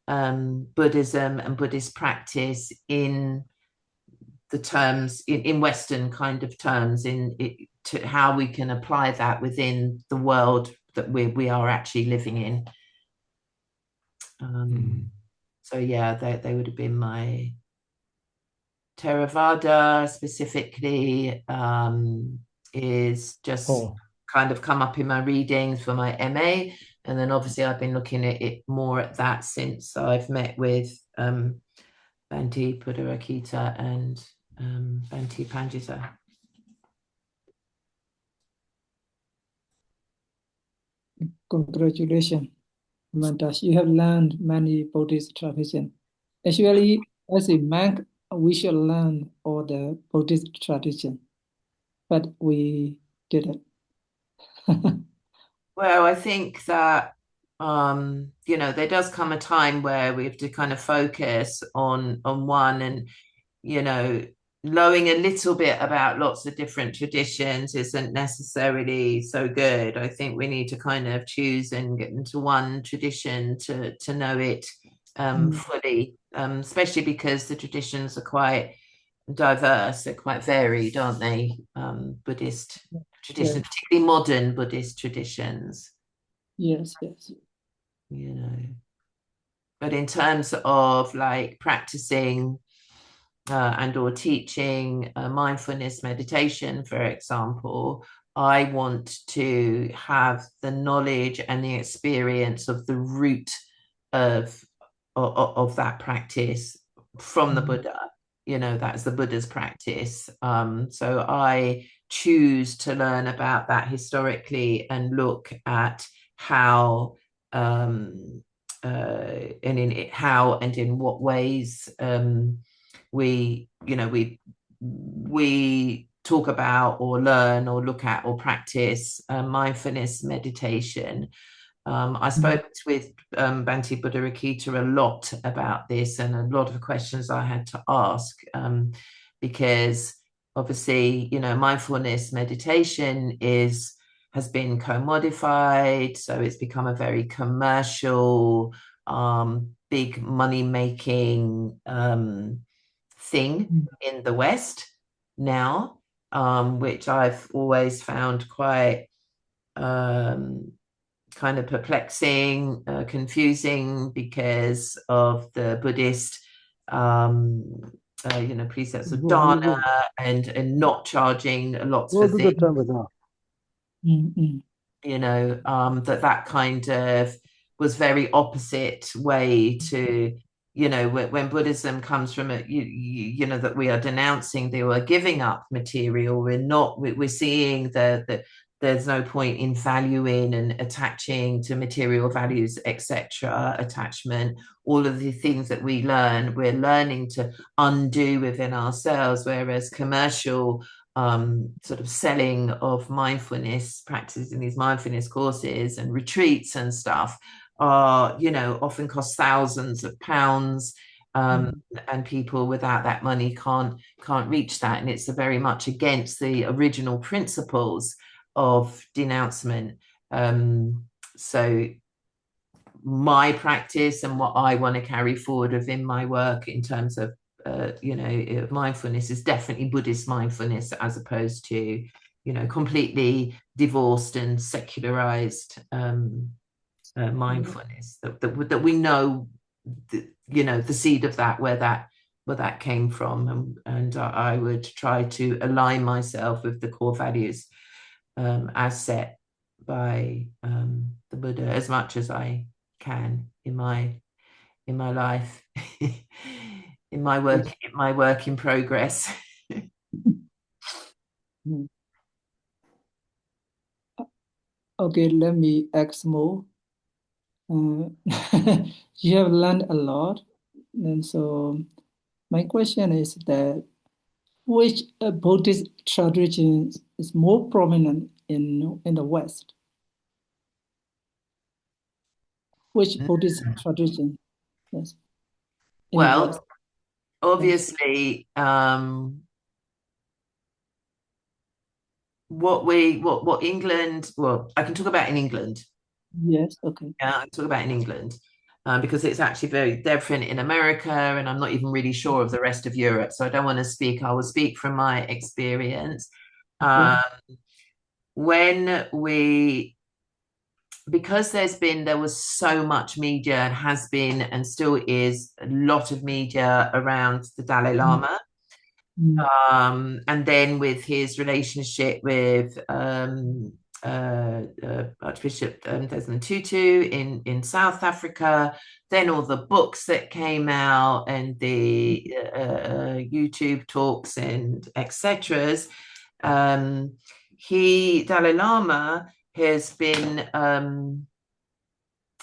Buddhism and Buddhist practice in the terms in Western kind of terms to how we can apply that within the world that we are actually living in. So yeah, they would have been my Theravada specifically is just kind of come up in my readings for my MA. And then obviously I've been looking at it more at that since I've met with Bhante Buddharakita and Bhante Panjita. Congratulations, Amanda. You have learned many Buddhist traditions. Actually, as a monk, we should learn all the Buddhist tradition, but we didn't. Well, I think that there does come a time where we have to kind of focus on one, and knowing a little bit about lots of different traditions isn't necessarily so good. I think we need to kind of choose and get into one tradition to know it fully, especially because the traditions are quite diverse, they're quite varied, aren't they? Buddhist traditions, Yes. particularly modern Buddhist traditions, Yes, yes. you know. But in terms of like practicing and or teaching mindfulness meditation, for example, I want to have the knowledge and the experience of the root of that practice from the Buddha. You know, that's the Buddha's practice. So I choose to learn about that historically and look at how and in it, how and in what ways we talk about or learn or look at or practice mindfulness meditation. I spoke with Bhante Buddharakkhita a lot about this, and a lot of questions I had to ask because obviously, you know, mindfulness meditation has been commodified, so it's become a very commercial, big money making thing in the West now, which I've always found quite kind of perplexing, confusing because of the Buddhist, precepts of dana and not charging lots for things. You know, that kind of was very opposite way to, you know, when Buddhism comes from it, you know, that we are denouncing, they were giving up material. We're seeing that there's no point in valuing and attaching to material values, etc. Attachment, all of the things that we're learning to undo within ourselves, whereas commercial sort of selling of mindfulness practices in these mindfulness courses and retreats and stuff are, you know, often cost thousands of pounds, and people without that money can't reach that, and it's very much against the original principles of denouncement. So my practice and what I want to carry forward within my work in terms of mindfulness is definitely Buddhist mindfulness, as opposed to, you know, completely divorced and secularized mindfulness that we know, you know, the seed of that, where that came from, and I would try to align myself with the core values as set by the Buddha as much as I can in my life, in my work in progress. Okay, let me ask more. You have learned a lot, and so my question is that which Buddhist tradition is more prominent in the West? Which Buddhist tradition? Yes. In the West. Obviously, what England, well, I can talk about in England. Yes, okay. Yeah, I can talk about in England. Because it's actually very different in America, and I'm not even really sure of the rest of Europe. So I don't want to speak. I will speak from my experience. Because there was so much media, and has been and still is a lot of media around the Dalai Lama. And then with his relationship with Archbishop Desmond Tutu in South Africa, then all the books that came out and the YouTube talks and etc. Dalai Lama has been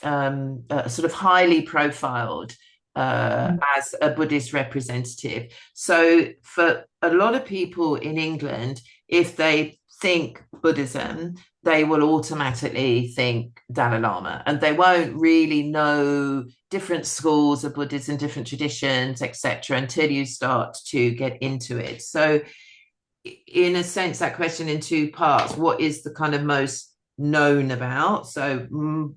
sort of highly profiled as a Buddhist representative. So for a lot of people in England, if they think Buddhism, they will automatically think Dalai Lama, and they won't really know different schools of Buddhism, different traditions, etc., until you start to get into it. So, in a sense, that question in two parts: what is the kind of most known about? So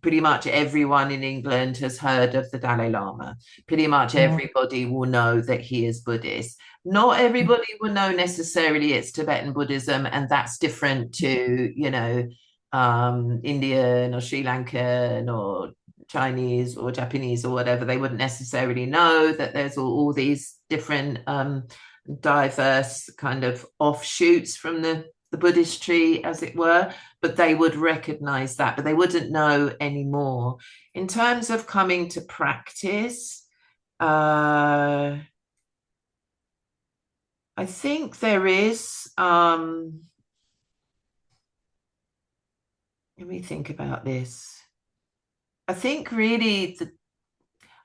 pretty much everyone in England has heard of the Dalai Lama. Pretty much everybody will know that he is Buddhist. Not everybody will know necessarily it's Tibetan Buddhism, and that's different to, Indian or Sri Lankan or Chinese or Japanese or whatever. They wouldn't necessarily know that there's all these different diverse kind of offshoots from the Buddhist tree, as it were, but they would recognize that, but they wouldn't know anymore. In terms of coming to practice, I think there is, let me think about this. I think really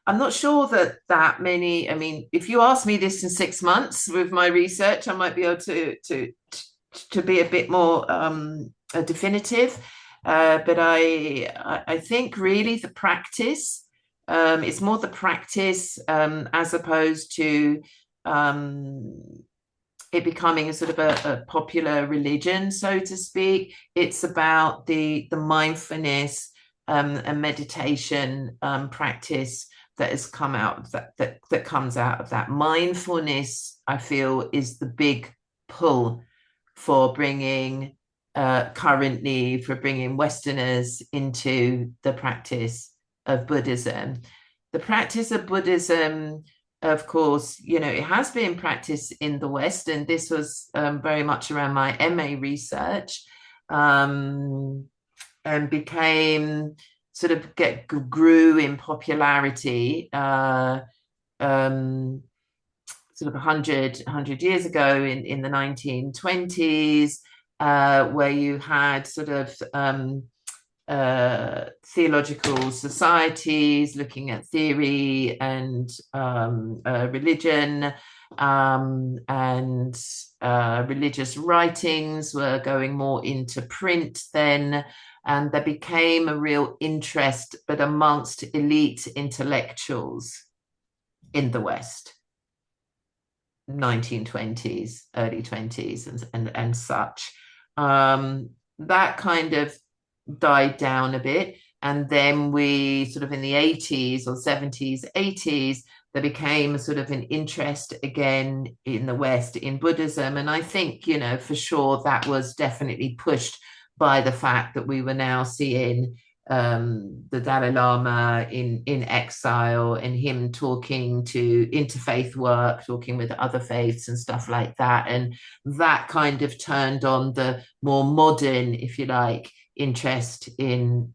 I'm not sure that many. I mean, if you ask me this in 6 months with my research, I might be able to be a bit more definitive. But I think really the practice, it's more the practice as opposed to it becoming a sort of a popular religion, so to speak. It's about the mindfulness and meditation practice that has come out of that comes out of that. Mindfulness, I feel, is the big pull for bringing Westerners into the practice of Buddhism. The practice of Buddhism, of course, it has been practiced in the West, and this was very much around my MA research, and grew in popularity sort of 100 years ago in the 1920s, where you had sort of theological societies looking at theory and religion, and religious writings were going more into print then, and there became a real interest, but amongst elite intellectuals in the West, 1920s, early 20s, and such. That kind of died down a bit, and then we sort of in the 80s or 70s, 80s, there became sort of an interest again in the West in Buddhism, and I think, for sure that was definitely pushed by the fact that we were now seeing the Dalai Lama in exile, and him talking to interfaith work, talking with other faiths and stuff like that, and that kind of turned on the more modern, if you like, interest in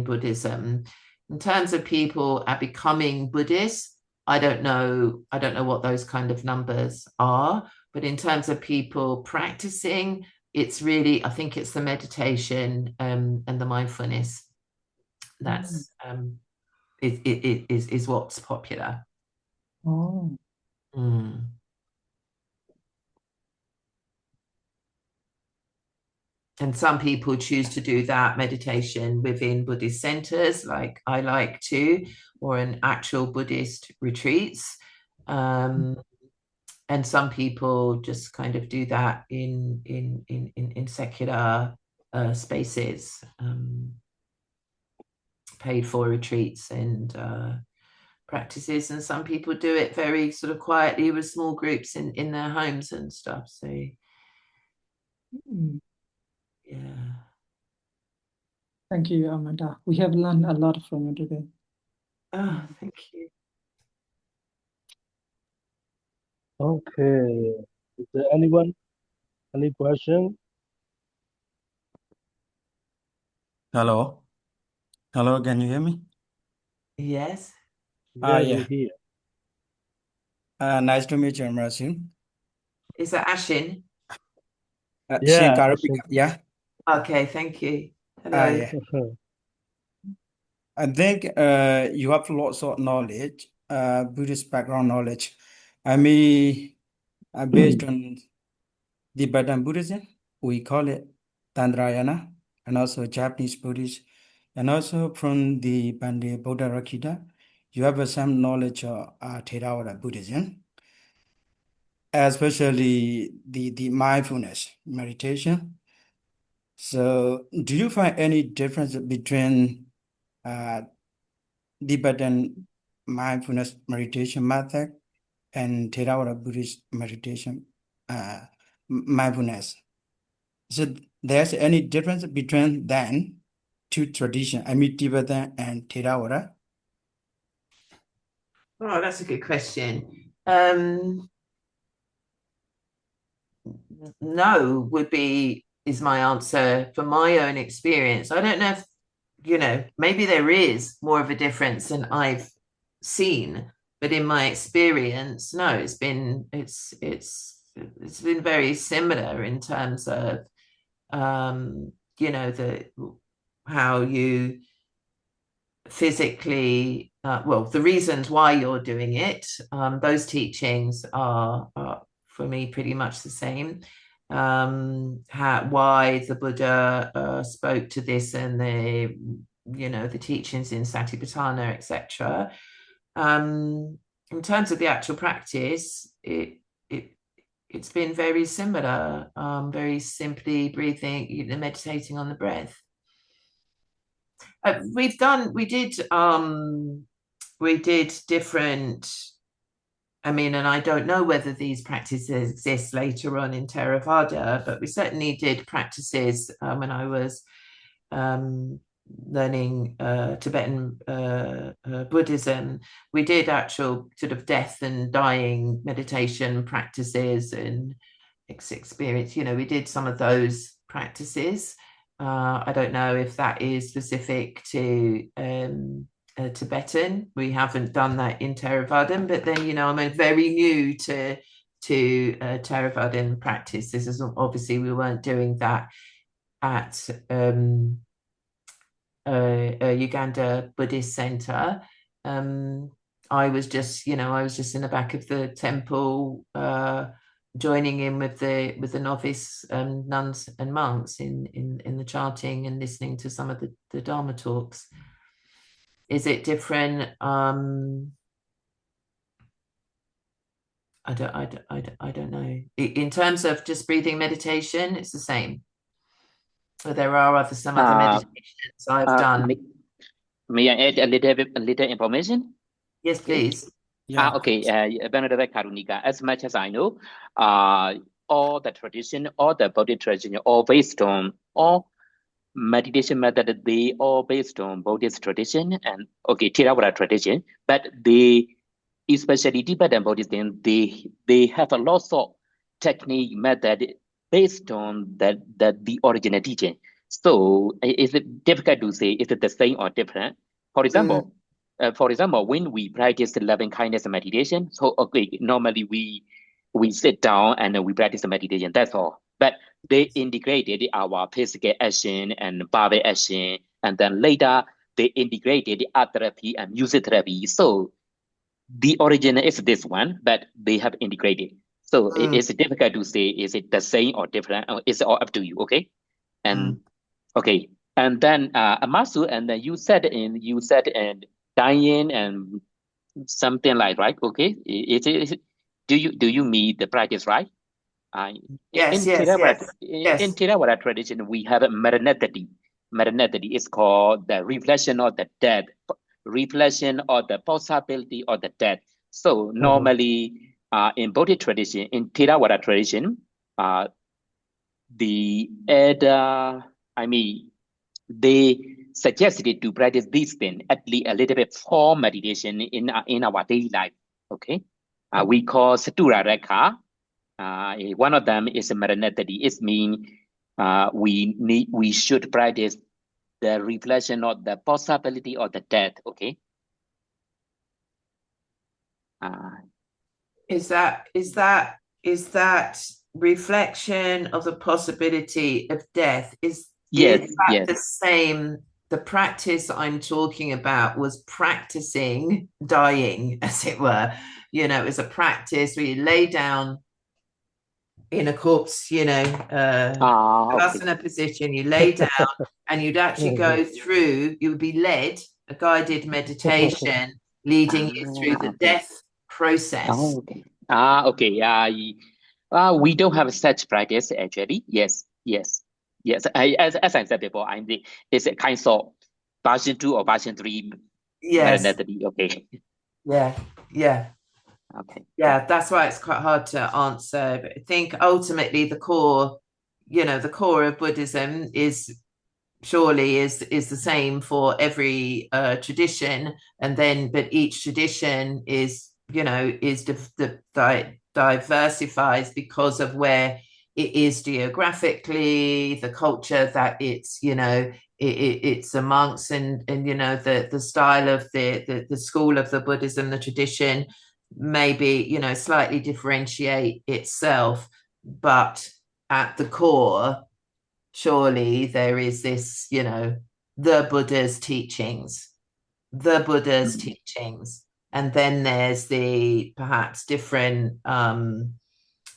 Buddhism. In terms of people are becoming Buddhists, I don't know what those kind of numbers are, but in terms of people practicing, it's really, I think it's the meditation and the mindfulness that's is what's popular. Oh. Mm. And some people choose to do that meditation within Buddhist centers, like I like to, or in actual Buddhist retreats. And some people just kind of do that in secular spaces, paid for retreats and practices. And some people do it very sort of quietly with small groups in their homes and stuff. So, yeah. Thank you, Amanda. We have learned a lot from you today. Oh, thank you. Okay. Is there anyone? Any question? Hello. Hello, can you hear me? Yes. Yeah, Yeah. we hear. Nice to meet you, AmaSu. Is that Ashin? Yeah, Arabic. Yeah. Okay, thank you. Hello. Yeah. I think you have lots of knowledge, Buddhist background knowledge. I mean, based on Tibetan Buddhism. we call it Tandrayana, and also Japanese Buddhist, and also from the Bande Buddha Rakkhita, you have some knowledge of Theravada Buddhism, especially the mindfulness meditation. So, do you find any difference between Tibetan mindfulness meditation method and Theravada Buddhist meditation mindfulness? So, there's any difference between them two traditions, I mean Tibetan and Theravada? Oh, that's a good question. No is my answer from my own experience. I don't know if, maybe there is more of a difference than I've seen, but in my experience, no, it's been very similar in terms of how you physically the reasons why you're doing it, those teachings are for me pretty much the same. Why the Buddha spoke to this and the teachings in Satipatthana, etc. In terms of the actual practice, it's been very similar, very simply breathing, meditating on the breath. We did different, and I don't know whether these practices exist later on in Theravada, but we certainly did practices when I was learning Tibetan Buddhism. We did actual sort of death and dying meditation practices and experience. We did some of those practices. I don't know if that is specific to Tibetan. We haven't done that in Theravadan, but then I'm very new to Theravadan practice. This is obviously we weren't doing that at Uganda Buddhist Center. I was just in the back of the temple, joining in with the novice nuns and monks in the chanting and listening to some of the Dharma talks. Is it different? I don't know. In terms of just breathing meditation, it's the same. But there are some other meditations I've done. May I add a little information? Yes, please. Yeah. Okay. Benedict Karunika, as much as I know, all the tradition, all the body tradition, all based on all meditation method, they all based on Buddhist tradition and Theravada tradition, but they, especially Tibetan Buddhism, they have a lot of technique method based on the original teaching. So is it difficult to say is it the same or different? For example, when we practice loving kindness meditation, so normally we sit down and we practice the meditation. That's all. But they integrated our physical action and body action, and then later they integrated the art therapy and music therapy. So the origin is this one, but they have integrated. So it's difficult to say is it the same or different. It's all up to you. Okay, and okay, and then AmaSu, and then you said in dying and something like, right? Okay, do you mean the practice, right? Yes. In Theravada tradition, we have a Maranatati. Maranatati is called the reflection of the death, reflection of the possibility of the death. So normally, in Buddhist tradition, in Theravada tradition, the elder, they suggested to practice this thing at least a little bit for meditation in our daily life. Okay, we call Satura Rekha. One of them is Maranatati. It means we should practice the reflection of the possibility of the death. Okay. Is that reflection of the possibility of death? Is that the same? The practice I'm talking about was practicing dying, as it were. It was a practice where you lay down in a corpse, you know, Okay. Shavasana position, you lay down and you'd actually go through, you would be led, a guided meditation leading you through the Okay. death process. Okay. Okay. We don't have such practice actually. Yes. As I said before, it's a kind of version 2 or version 3 Yes. methodology. Okay. Yeah. Okay. Yeah, that's why it's quite hard to answer. But I think ultimately the core, you know, the core of Buddhism is surely is the same for every tradition, and then but each tradition is, you know, is diversifies because of where it is geographically, the culture that it's, you know, it's amongst, and you know the style of the school of the Buddhism, the tradition, maybe, you know, slightly differentiate itself, but at the core surely there is this, you know, the Buddha's teachings, and then there's the perhaps different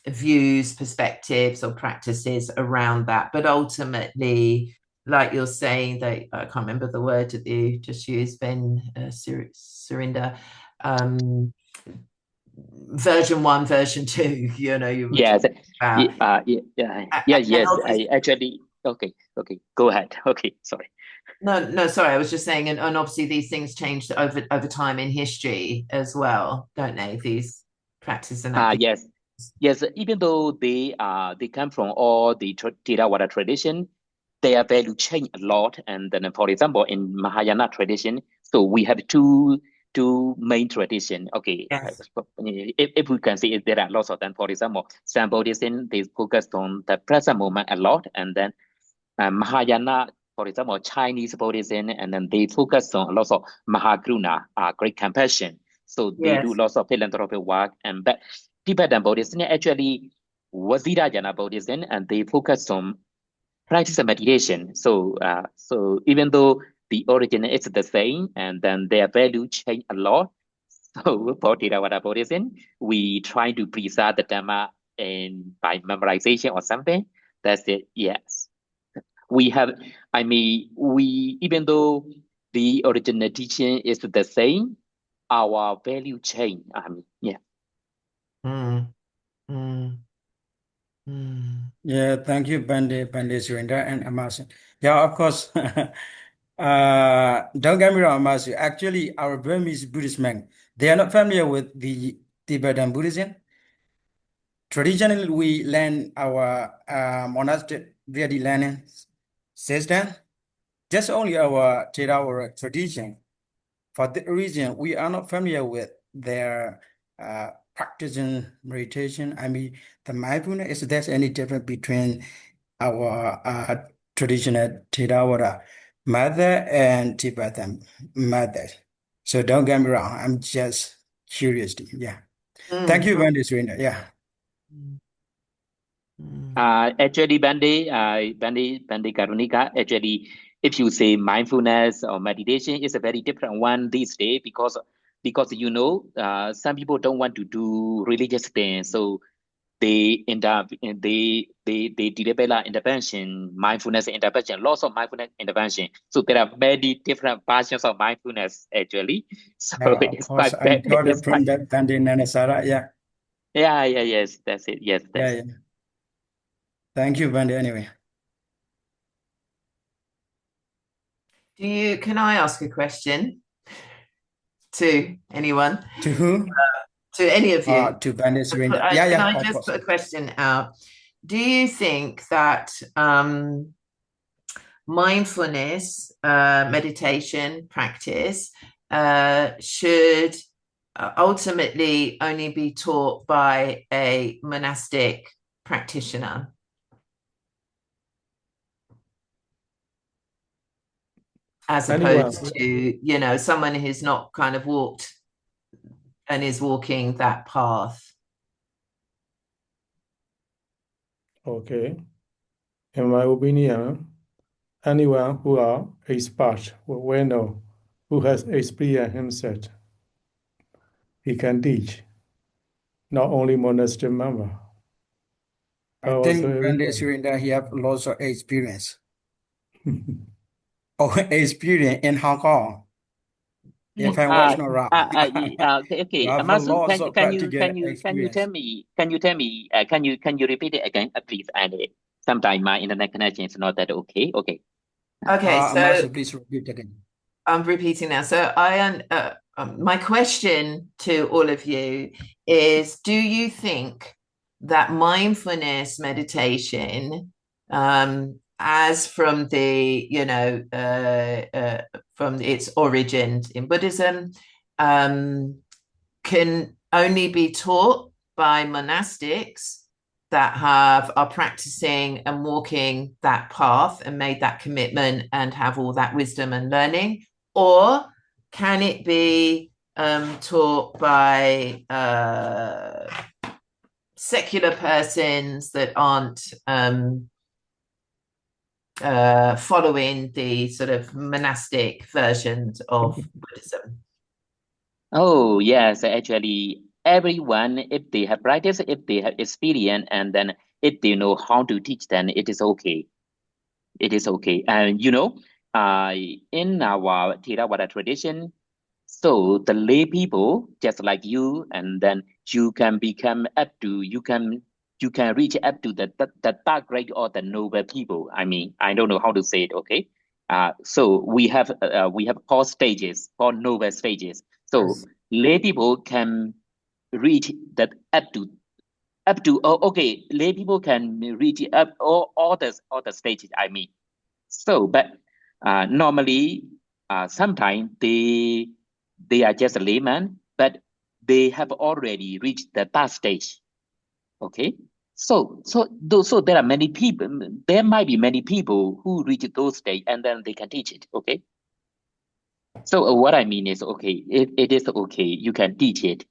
views, perspectives, or practices around that. But ultimately, like you're saying, that I can't remember the word that you just used, Ben Surinder, version 1, version 2, you know, you were Yes. talking about. Yes. I actually. Okay. Go ahead. Okay. Sorry. No, sorry. I was just saying, and obviously these things changed over time in history as well, don't they? These practices and applications. Yes. Even though they come from all the Theravada tradition, their value change a lot. And then, for example, in Mahayana tradition, so we have two main tradition. Okay, Yes. if we can see, there are lots of them. For example, Zen Buddhism, they focus on the present moment a lot, and then Mahayana, for example, Chinese Buddhism, and then they focus on lots of Mahakaruna, great compassion. So they do Yes. lots of philanthropic work. And but Tibetan Buddhism actually was Vajrayana Buddhism, and they focus on practice of meditation. So even though the origin is the same, and then their value change a lot. So for Theravada Buddhism, we try to preserve the Dhamma and by memorization or something. That's it. Yes. We have, we, even though the original teaching is the same, our value change. Mm, mm, mm. Yeah, thank you, Bande Surinder and AmaSu. Yeah, of course. Don't get me wrong, AmaSu. Actually, our Burmese Buddhist men, they are not familiar with the Tibetan Buddhism. Traditionally, we learn our monastic via the learning system, just only our Theravada tradition. For that reason, we are not familiar with their practicing meditation. The mindfulness, is there any difference between our traditional Theravada method and Tibetan method? So don't get me wrong, I'm just curious. Yeah. Thank you, Bande Surinder. Yeah. Actually, Bande Karunika, actually, if you say mindfulness or meditation, is a very different one these days because you know, some people don't want to do religious things, so they develop intervention, mindfulness intervention, lots of mindfulness intervention. So there are many different versions of mindfulness actually. So Of it's course, quite I got it's it from quite that Bande Nanasara. Yeah. yes, that's it. Yes, that's Yeah. Thank you, Bande. Anyway. Can I ask a question to anyone? To who? To any of you? To Bande Surinder. Can Yeah, I of just course. put a question out? Do you think that mindfulness meditation practice should ultimately only be taught by a monastic practitioner? As opposed to, you know, someone who's not kind of walked and is walking that path? Okay. In my opinion, anyone who are expert, well know, who has experienced himself, he can teach, not only monastery member. I Oh, think so Grande everybody. Surrender, he have lots of experience. Oh, experience in Hong Kong. If I was not wrong, Okay. you have Amasu, lots of practical can you tell experience. me, can you repeat it again, please? And sometimes my internet connection is not that okay. Okay. Okay, so Amasu, please repeat again. I'm repeating now. So my question to all of you is, do you think that mindfulness meditation, as from the, from its origins in Buddhism, can only be taught by monastics that are practicing and walking that path and made that commitment and have all that wisdom and learning? Or can it be taught by secular persons that aren't following the sort of monastic versions of Buddhism? Oh, yes, actually, everyone, if they have practice, if they have experience, and then if they know how to teach, then it is okay. It is okay. And in our Theravada tradition, so the lay people, just like you, and then you can become up to, you can reach up to the dark grade or the noble people. I mean, I don't know how to say it. Okay. So we have 4 stages, 4 noble stages. So Yes. lay people can reach that okay, lay people can reach up all the stages. I mean, so but normally sometimes they are just a layman, but they have already reached the third stage. Okay. So there are many people. There might be many people who reach those stage and then they can teach it. Okay. So what I mean is, okay, it is okay. You can teach it.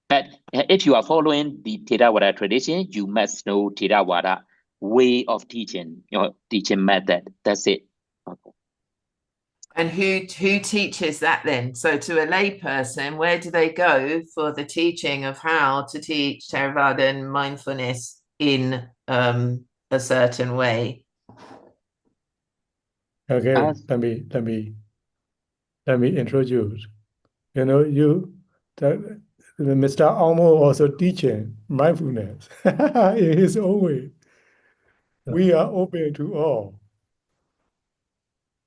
But if you are following the Theravada tradition, you must know Theravada way of teaching, teaching method. That's it. Okay. And who teaches that then? So to a lay person, where do they go for the teaching of how to teach Theravada and mindfulness in a certain way? Okay, Uh, let me introduce. Mr. Almo also teaching mindfulness in his own way. We are open to all.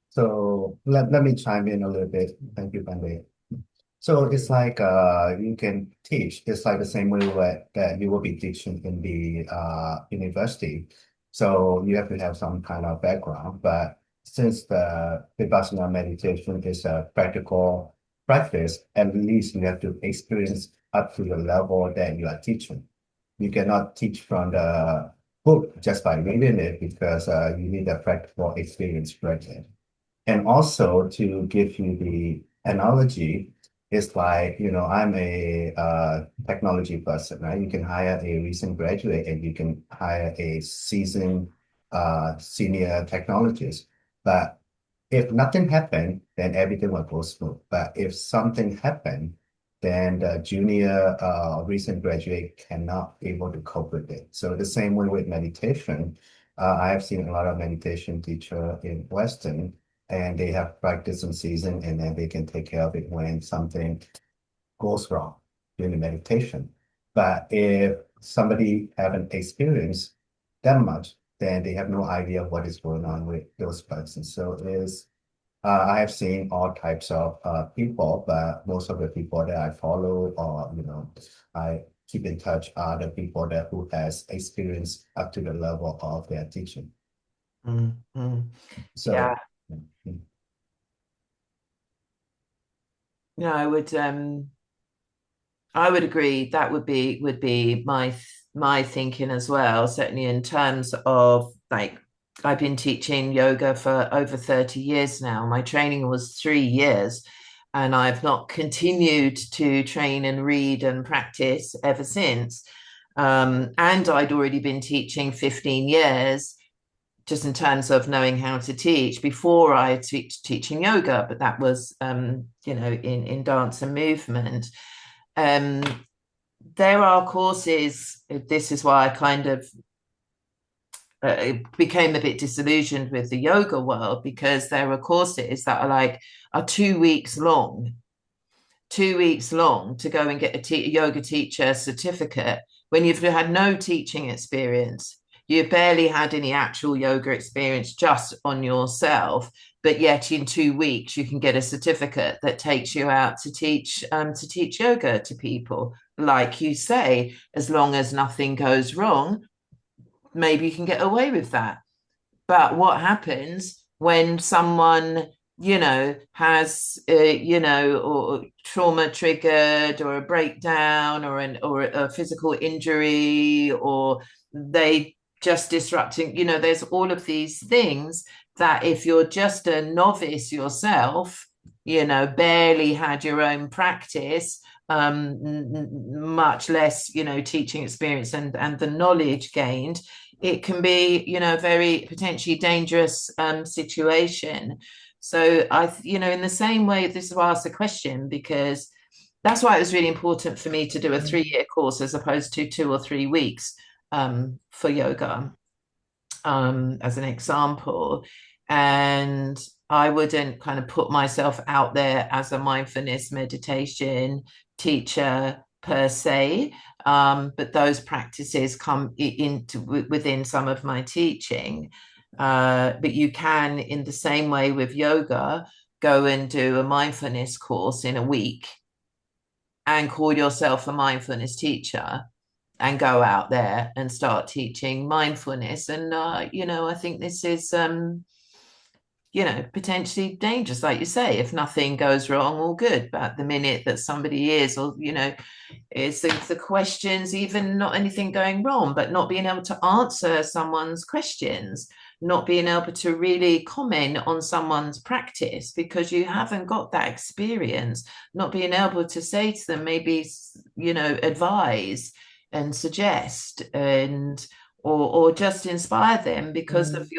So let me chime in a little bit. Thank you, Bande. So it's like you can teach. It's like the same way that you will be teaching in the university. So you have to have some kind of background. But since the Vipassana meditation is a practical practice, at least you have to experience up to the level that you are teaching. You cannot teach from the book just by reading it because you need a practical experience present. And also to give you the analogy, it's like, I'm a technology person, right? You can hire a recent graduate and you can hire a seasoned senior technologist. But if nothing happened, then everything will go smooth. But if something happened, then the junior recent graduate cannot be able to cope with it. So the same way with meditation, I have seen a lot of meditation teacher in Western, and they have practice some season, and then they can take care of it when something goes wrong during the meditation. But if somebody haven't experienced that much, then they have no idea what is going on with those persons. So I have seen all types of people, but most of the people that I follow or I keep in touch are the people who has experience up to the level of their teaching. Mm-hmm. So Yeah. mm, No, I would agree. That would be my thinking as well. Certainly in terms of, like, I've been teaching yoga for over 30 years now. My training was 3 years, and I've not continued to train and read and practice ever since. And I'd already been teaching 15 years, just in terms of knowing how to teach, before I teaching yoga, but that was in dance and movement. There are courses. This is why I kind of became a bit disillusioned with the yoga world, because there are courses that are 2 weeks long, 2 weeks long, to go and get a yoga teacher certificate when you've had no teaching experience. You barely had any actual yoga experience, just on yourself, but yet in 2 weeks you can get a certificate that takes you out to teach yoga to people. Like you say, as long as nothing goes wrong, maybe you can get away with that. But what happens when someone, has, or trauma triggered, or a breakdown, or a physical injury, or they just disrupting, there's all of these things that, if you're just a novice yourself, barely had your own practice, much less, teaching experience and the knowledge gained, it can be, a very potentially dangerous situation. So in the same way, this is why I asked the question, because that's why it was really important for me to do a 3-year course as opposed to 2 or 3 weeks for yoga, as an example. And I wouldn't kind of put myself out there as a mindfulness meditation teacher per se, but those practices come into within some of my teaching. But you can, in the same way with yoga, go and do a mindfulness course in a week and call yourself a mindfulness teacher and go out there and start teaching mindfulness. And I think this is potentially dangerous, like you say. If nothing goes wrong, all good. But the minute that somebody is, or it's the questions, even not anything going wrong, but not being able to answer someone's questions, not being able to really comment on someone's practice because you haven't got that experience, not being able to say to them, maybe, advise and suggest, and or just inspire them because of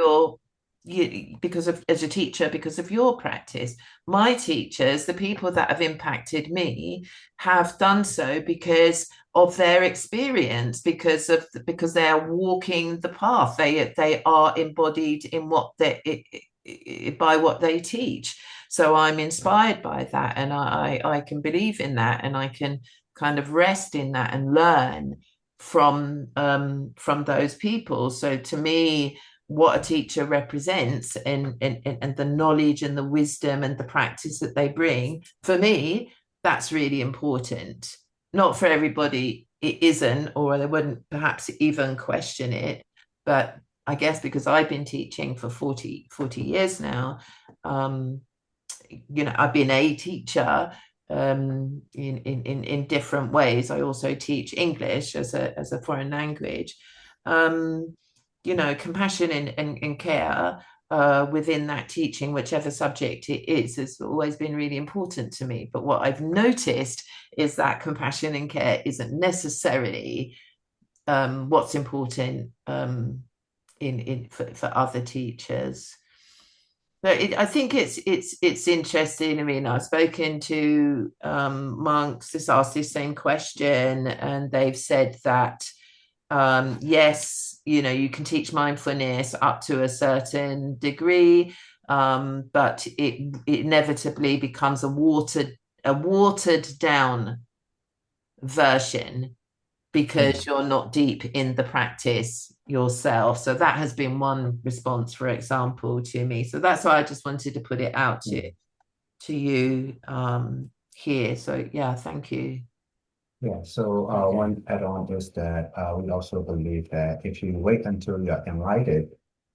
as a teacher, because of your practice. My teachers, the people that have impacted me, have done so because of their experience, because they are walking the path. They are embodied in by what they teach. So I'm inspired by that, and I can believe in that, and I can kind of rest in that and learn from those people. So to me, what a teacher represents, and the knowledge and the wisdom and the practice that they bring, for me, that's really important. Not for everybody it isn't, or they wouldn't perhaps even question it, but I guess because I've been teaching for 40 years now, I've been a teacher in different ways. I also teach English as a foreign language. Compassion and care within that teaching, whichever subject it is, has always been really important to me. But what I've noticed is that compassion and care isn't necessarily what's important for other teachers. So I think it's interesting. I mean, I've spoken to monks just asked this same question, and they've said that yes, you can teach mindfulness up to a certain degree, but it inevitably becomes a watered down version because you're not deep in the practice yourself. So that has been one response, for example, to me. So that's why I just wanted to put it out to you here. So yeah, thank you. Yeah, so one add-on is that we also believe that if you wait until you're enlightened,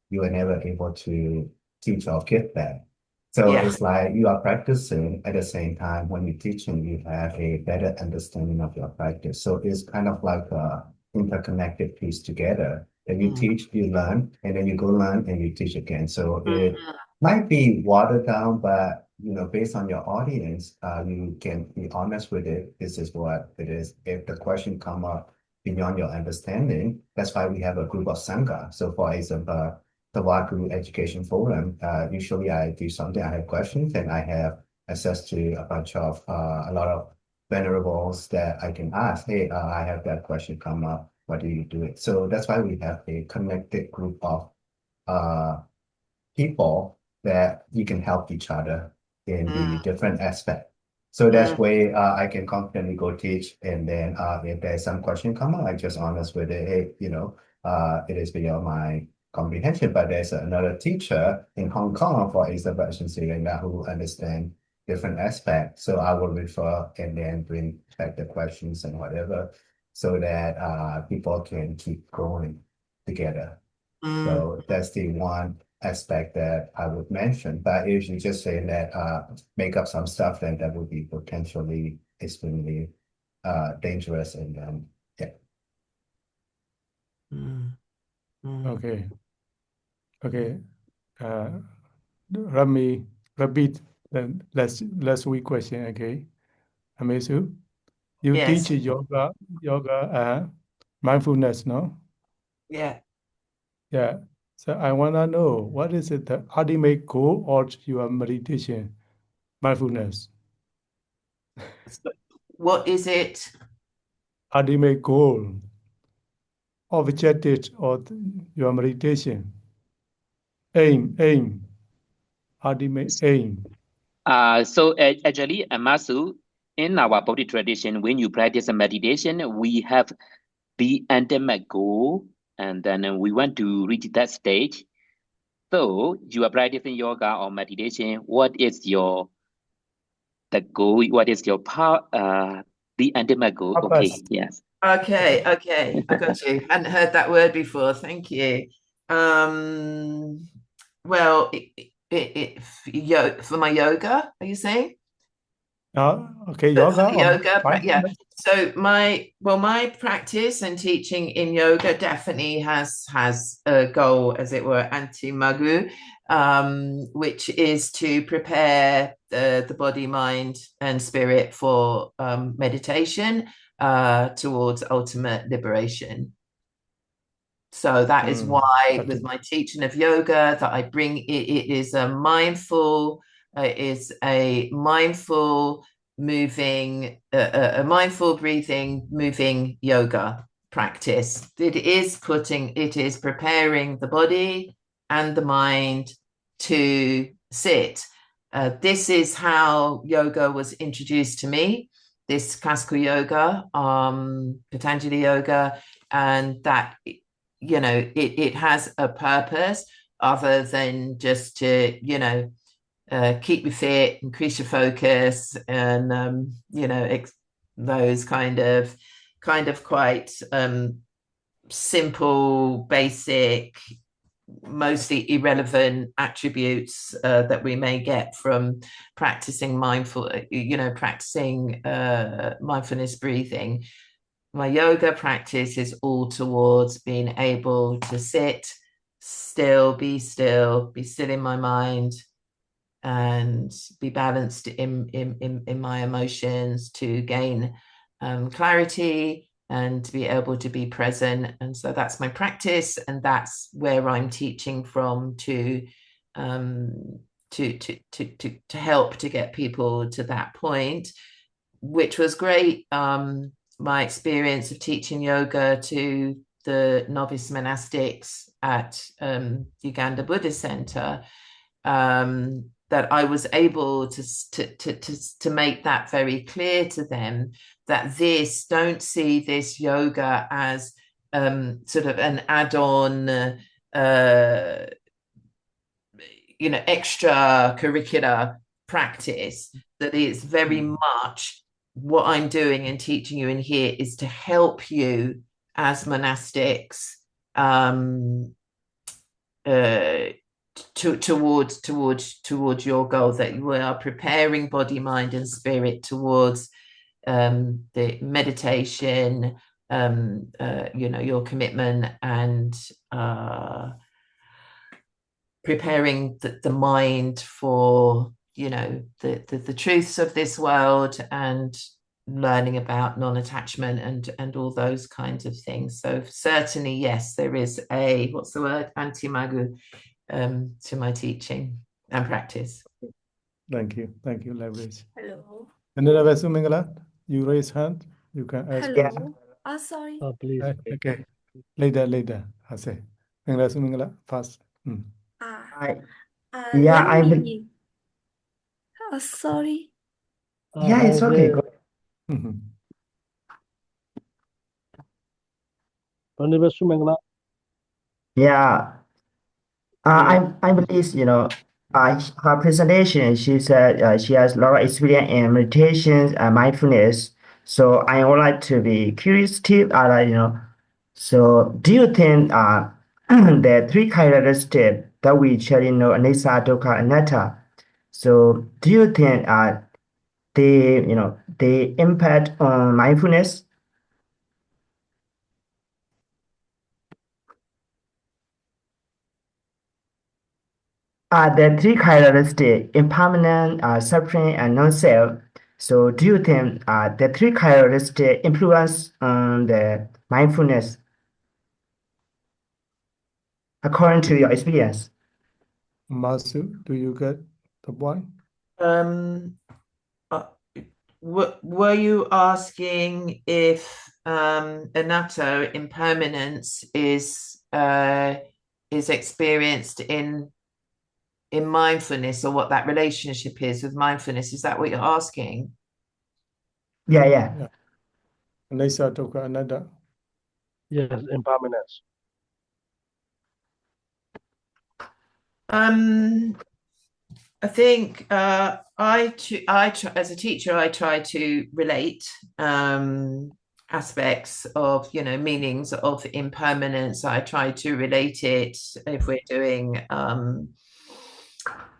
you are never able to teach or give that. So it's like you are practicing at the same time when you're teaching, you have a better understanding of your practice. So it's kind of like a interconnected piece together. That you teach, you learn, and then you go learn and you teach again. So it might be watered down, but based on your audience, you can be honest with it. This is what it is. If the question come up beyond your understanding, that's why we have a group of Sangha. So for example, the Wagyu Education Forum, usually I do something, I have questions, and I have access to a bunch of, a lot of venerables that I can ask, hey, I have that question come up. What do you do it? So that's why we have a connected group of people that you can help each other in the different aspect. So that's way I can confidently go teach, and then if there's some question come up, I just honest with it. Hey, it is beyond my comprehension, but there's another teacher in Hong Kong, for example, who understand different aspects. So I will refer and then bring back the questions and whatever, so that people can keep growing together. So that's the one aspect that I would mention. But if you just say that make up some stuff, then that would be potentially extremely dangerous, and yeah. Okay. Okay. Let me repeat the last week question again. AmaSu, you Yes. teach yoga, mindfulness, no? Yeah. Yeah. So I want to know, what is it, the ultimate goal of your meditation, mindfulness? What is it? Ultimate goal, objective of your meditation. Aim, ultimate aim. So actually, AmaSu, in our Buddhist tradition, when you practice a meditation, we have the ultimate goal, and then we want to reach that stage. So you are practicing yoga or meditation. What is the goal? What is your the ultimate goal? Okay, Purpose. yes. Okay, I got you. Hadn't heard that word before. Thank you. Well, for my yoga, are you saying? Okay, yoga or Yoga, yeah. mindfulness? So my practice and teaching in yoga definitely has a goal, as it were, anti-magu, which is to prepare the body, mind, and spirit for meditation towards ultimate liberation. So that is why, with my teaching of yoga, that I bring it is a mindful, moving, a mindful breathing, moving yoga practice. It is preparing the body and the mind to sit. This is how yoga was introduced to me, this classical yoga, Patanjali yoga, and that, it has a purpose other than just to, keep you fit, increase your focus, and those kind of quite simple, basic, mostly irrelevant attributes that we may get from practicing mindfulness breathing. My yoga practice is all towards being able to sit still, be still in my mind, and be balanced in my emotions, to gain clarity and to be able to be present. And so that's my practice, and that's where I'm teaching from to help to get people to that point, which was great. My experience of teaching yoga to the novice monastics at Uganda Buddhist Center, that I was able to make that very clear to them, that don't see this yoga as sort of an add-on, extracurricular practice, that it's very much what I'm doing and teaching you in here is to help you as monastics towards your goal, that you are preparing body, mind, and spirit towards the meditation, your commitment, and preparing the mind for the truths of this world, and learning about non-attachment and all those kinds of things. So certainly, yes, there is a, what's the word, anti-magu to my teaching and practice. Thank you, Leverage. Hello. Another Mingala, you raise hand, you can ask Hello. question. sorry. Please. Okay. Later. I say. Mingla. Fast. Ah, Yeah, let I will. me. Sorry. Yeah, it's okay. Go. Panibasu Mangla. Yeah, I believe, her presentation, she said she has a lot of experience in meditation and mindfulness. So I would like to be curious too, so do you think the three characteristics that we actually know, anicca, dukkha, anatta, so do you think they impact on mindfulness? The three characteristics, impermanent, suffering, and non-self. So do you think the three characteristics influence the mindfulness according to your experience? Masu, do you get the point? Were you asking if anatta, impermanence, is experienced in mindfulness, or what that relationship is with mindfulness? Is that what you're asking? Yeah. Anicca, dukkha, anatta. Yes, impermanence. I think as a teacher, I try to relate aspects of, meanings of impermanence. I try to relate it if we're doing,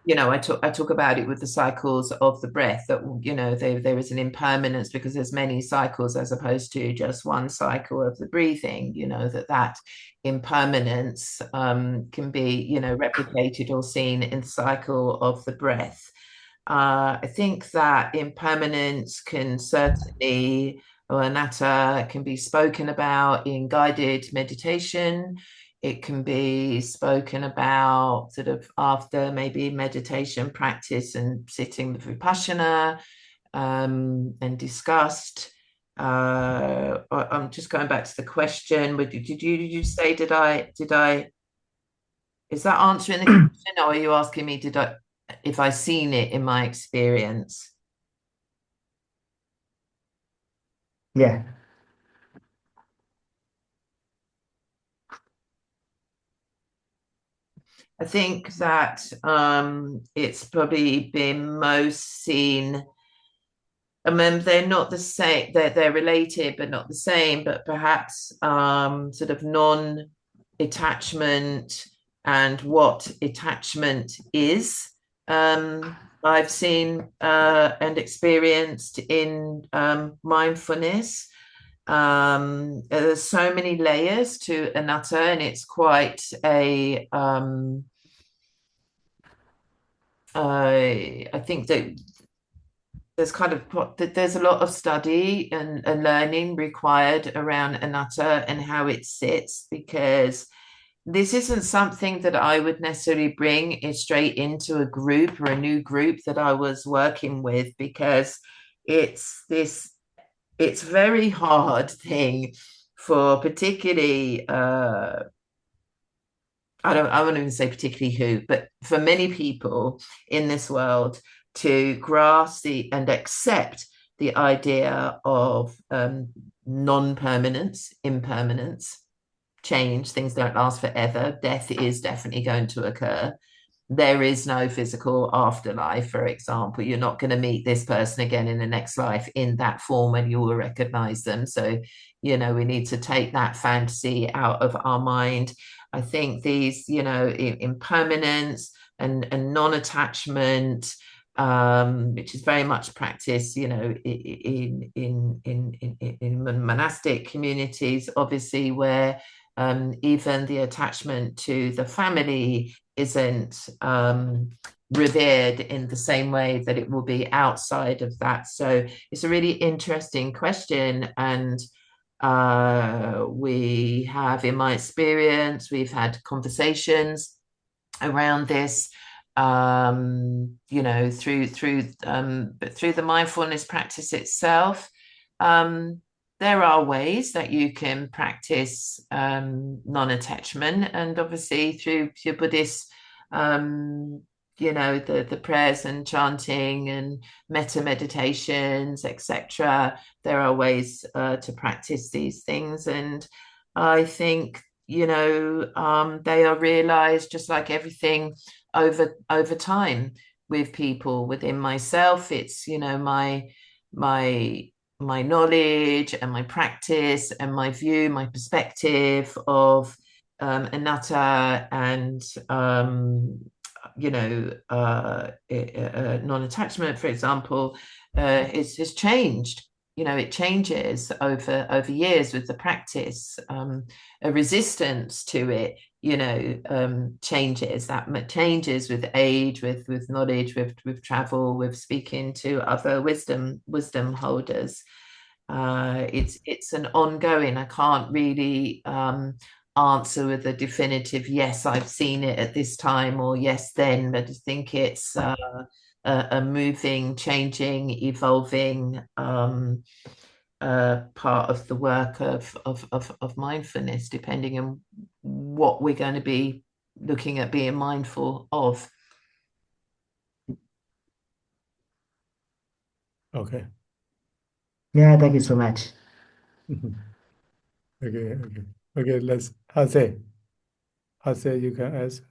I talk about it with the cycles of the breath, that, there is an impermanence because there's many cycles as opposed to just one cycle of the breathing, that impermanence can be, replicated or seen in the cycle of the breath. I think that impermanence can certainly, or anatta, can be spoken about in guided meditation. It can be spoken about sort of after maybe meditation practice and sitting with Vipassana, and discussed. I'm just going back to the question. Did you say, is that answering the question, or are you asking me if I've seen it in my experience? Yeah. I think that it's probably been most seen. I mean, they're not the same. They're related, but not the same. But perhaps sort of non-attachment and what attachment is. I've seen and experienced in mindfulness. There's so many layers to anatta, and it's quite I think that there's a lot of study and learning required around anatta and how it sits, because this isn't something that I would necessarily bring straight into a group or a new group that I was working with, because it's very hard thing for particularly I won't even say particularly who, but for many people in this world to grasp and accept the idea of non-permanence, impermanence, change. Things don't last forever. Death is definitely going to occur. There is no physical afterlife, for example. You're not going to meet this person again in the next life in that form and you will recognize them. So, we need to take that fantasy out of our mind. I think these, impermanence and non-attachment, which is very much practiced, in monastic communities, obviously, where even the attachment to the family isn't revered in the same way that it will be outside of that. So it's a really interesting question. And we have, in my experience, we've had conversations around this, through the mindfulness practice itself. there are ways that you can practice non-attachment, and obviously through your Buddhist, the prayers and chanting and metta meditations, etc. There are ways to practice these things, and I think they are realized just like everything over time with people. Within myself, it's my knowledge and my practice and my view, my perspective of anatta and non-attachment, for example, has changed. It changes over years with the practice. A resistance to it, changes. That changes with age, with knowledge, with travel, with speaking to other wisdom holders. It's an ongoing. I can't really answer with a definitive yes, I've seen it at this time, or yes then, but I think it's a moving, changing, evolving part of the work of mindfulness, depending on what we're going to be looking at being mindful of. Okay. Yeah, thank you so much. Okay, let's Jose, you can ask.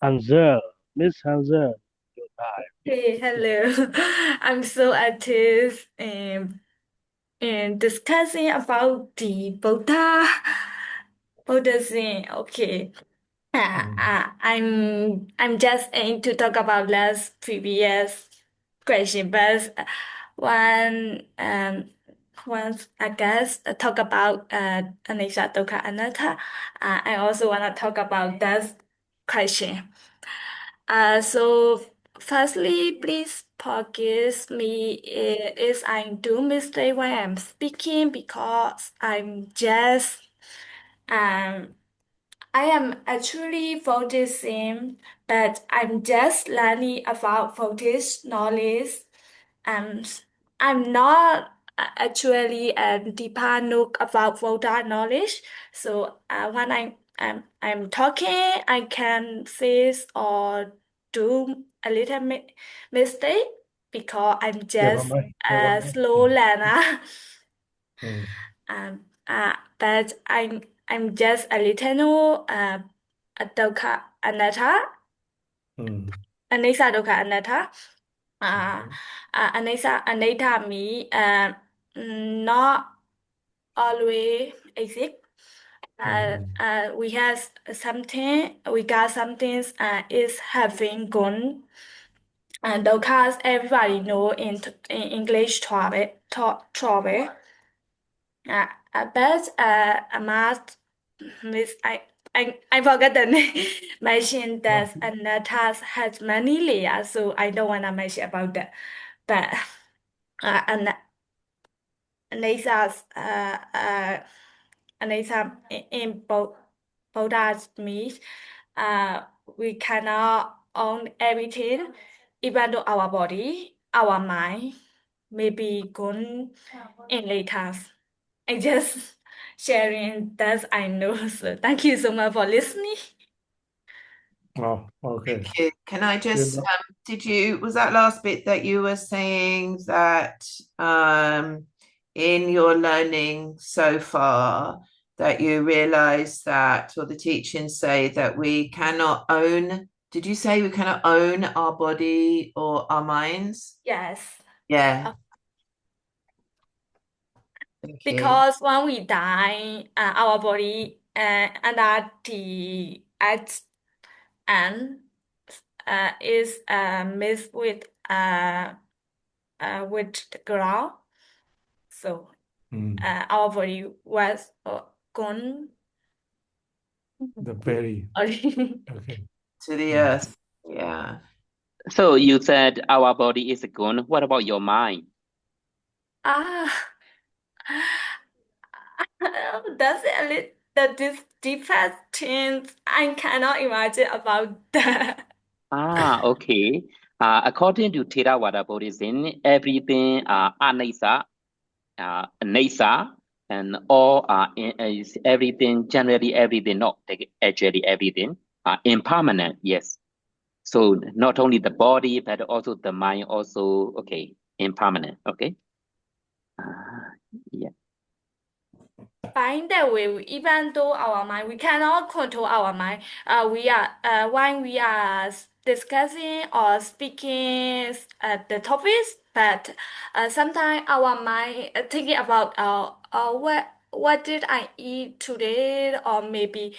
Hansel, Miss Hansel, your time. Hey, hello. I'm so active in discussing about the Buddhism. Okay. I'm just aiming to talk about last previous question, but once I guess talk about anicca, dukkha, anatta. I also want to talk about that question. So firstly, please forgive me if I do mistake when I'm speaking because um I am actually focusing, but I'm just learning about focus knowledge. Um, I'm not actually a deeper look about product knowledge. So when I'm talking, I can say or do a little mistake because I'm Never just mind. a slow learner. Mm, But I'm just a little a dukkha anatta, mm, anicca dukkha anatta. Uh, Anatta means not always exist. We got something is having gone. And dukkha everybody know in English travel. But I must miss I forgot the name. Mention that anatta has many layers, so I don't wanna mention about that. But an Anasta's Anasta in Buddha's means we cannot own everything, even though our body, our mind may be gone in later. I just sharing that I know. So thank you so much for listening. Oh, okay. Thank you. Can I just, know- was that last bit that you were saying that in your learning so far, that you realize that, or the teachings say that we cannot own, did you say we cannot own our body or our minds? Yes. Yeah. Thank you. Because when we die, our body under the earth and is mixed with the ground. So our body was gone. The berry. Okay. To the earth. Yeah. So you said our body is gone. What about your mind? That's a little the deepest things I cannot imagine about that. Okay. According to Theravada Buddhism, everything anicca, and all are is everything, generally everything, not actually everything, are impermanent. Yes. So not only the body, but also the mind also, okay, impermanent. Okay. Yeah. Find that way, even though our mind, we cannot control our mind. We are when we are discussing or speaking the topics, but sometimes our mind thinking about what did I eat today, or maybe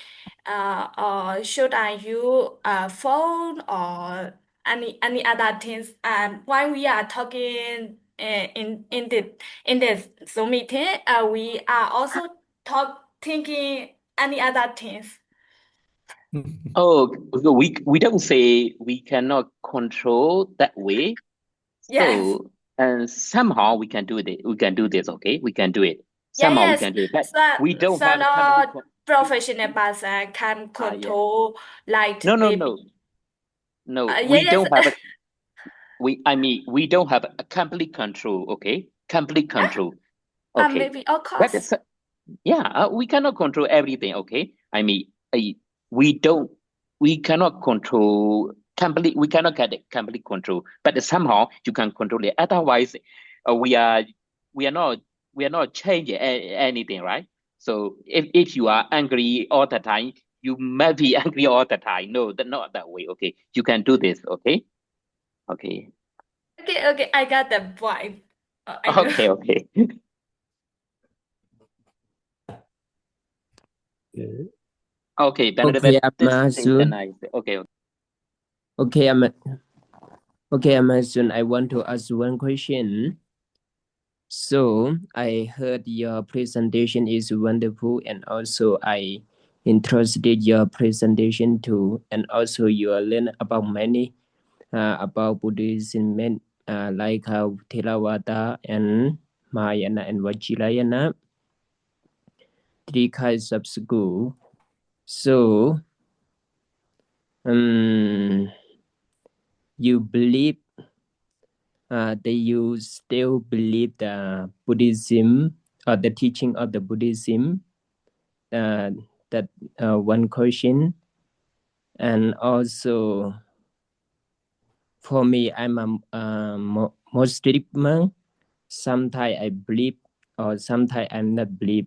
or should I use a phone or any other things. And when we are talking in the Zoom meeting, we are also thinking any other things. Oh, so we don't say we cannot control that way. Yes. So and somehow we can do it. We can do this. Okay, we can do it. Yeah, Somehow we yes. can do it, but So, we don't so have a complete. not professional person can Yeah. control like No, no, maybe. no, no. Yeah, We yes. don't have a. I mean, we don't have a complete control. Okay, complete control. Okay, Maybe of that course. is. Yeah, we cannot control everything. Okay, I mean, we don't, we cannot control complete. We cannot get it complete control, but somehow you can control it. Otherwise, we are not changing anything, right? So if you are angry all the time, you might be angry all the time. No, not that way. Okay, you can do this. Okay, okay, Okay, I got the point. I know. okay, okay. Okay. Okay, then Okay, this AmaSu. synchronize. Okay, okay. Okay, AmaSu, I want to ask one question. So I heard your presentation is wonderful, and also I interested your presentation too, and also you learn about many about Buddhism, like Theravada and Mahayana and Vajrayana, three kinds of school. So you believe that you still believe the Buddhism or the teaching of the Buddhism? That one question. And also, for me, I'm a Muslim monk. Sometimes I believe, or sometimes I'm not believe.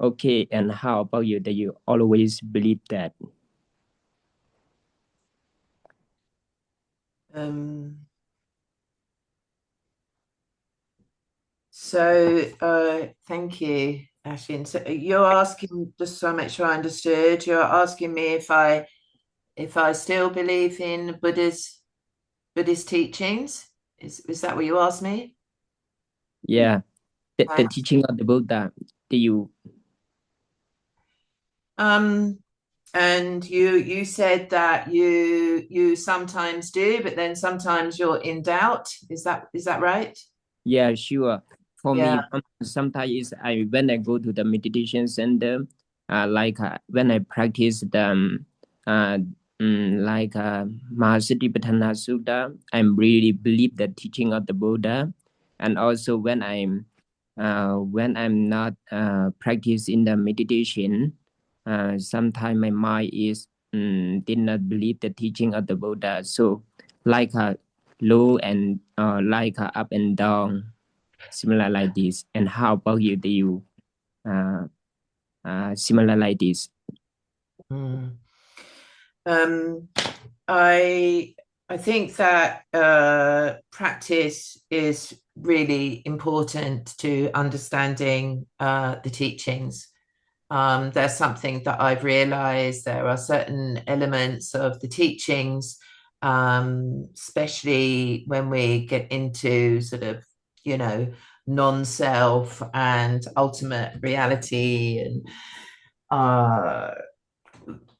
Okay, and how about you? That you always believe that? So thank you, Ashin. So you're asking, just so I make sure I understood, you're asking me if I still believe in Buddhist teachings. Is that what you asked me? Yeah, the teaching of the Buddha. Do you? And you said that you sometimes do, but then sometimes you're in doubt. Is that right? Yeah, sure. For Yeah. me, sometimes when I go to the meditation center, when I practice the Mahasatipatthana Sutta, I really believe the teaching of the Buddha, and also when I'm not practicing the meditation, sometimes my mind is did not believe the teaching of the Buddha. So like low and up and down, similar like this. And how about you? Do you similar like this? I think that practice is really important to understanding the teachings. There's something that I've realized. There are certain elements of the teachings, especially when we get into sort of, non-self and ultimate reality, and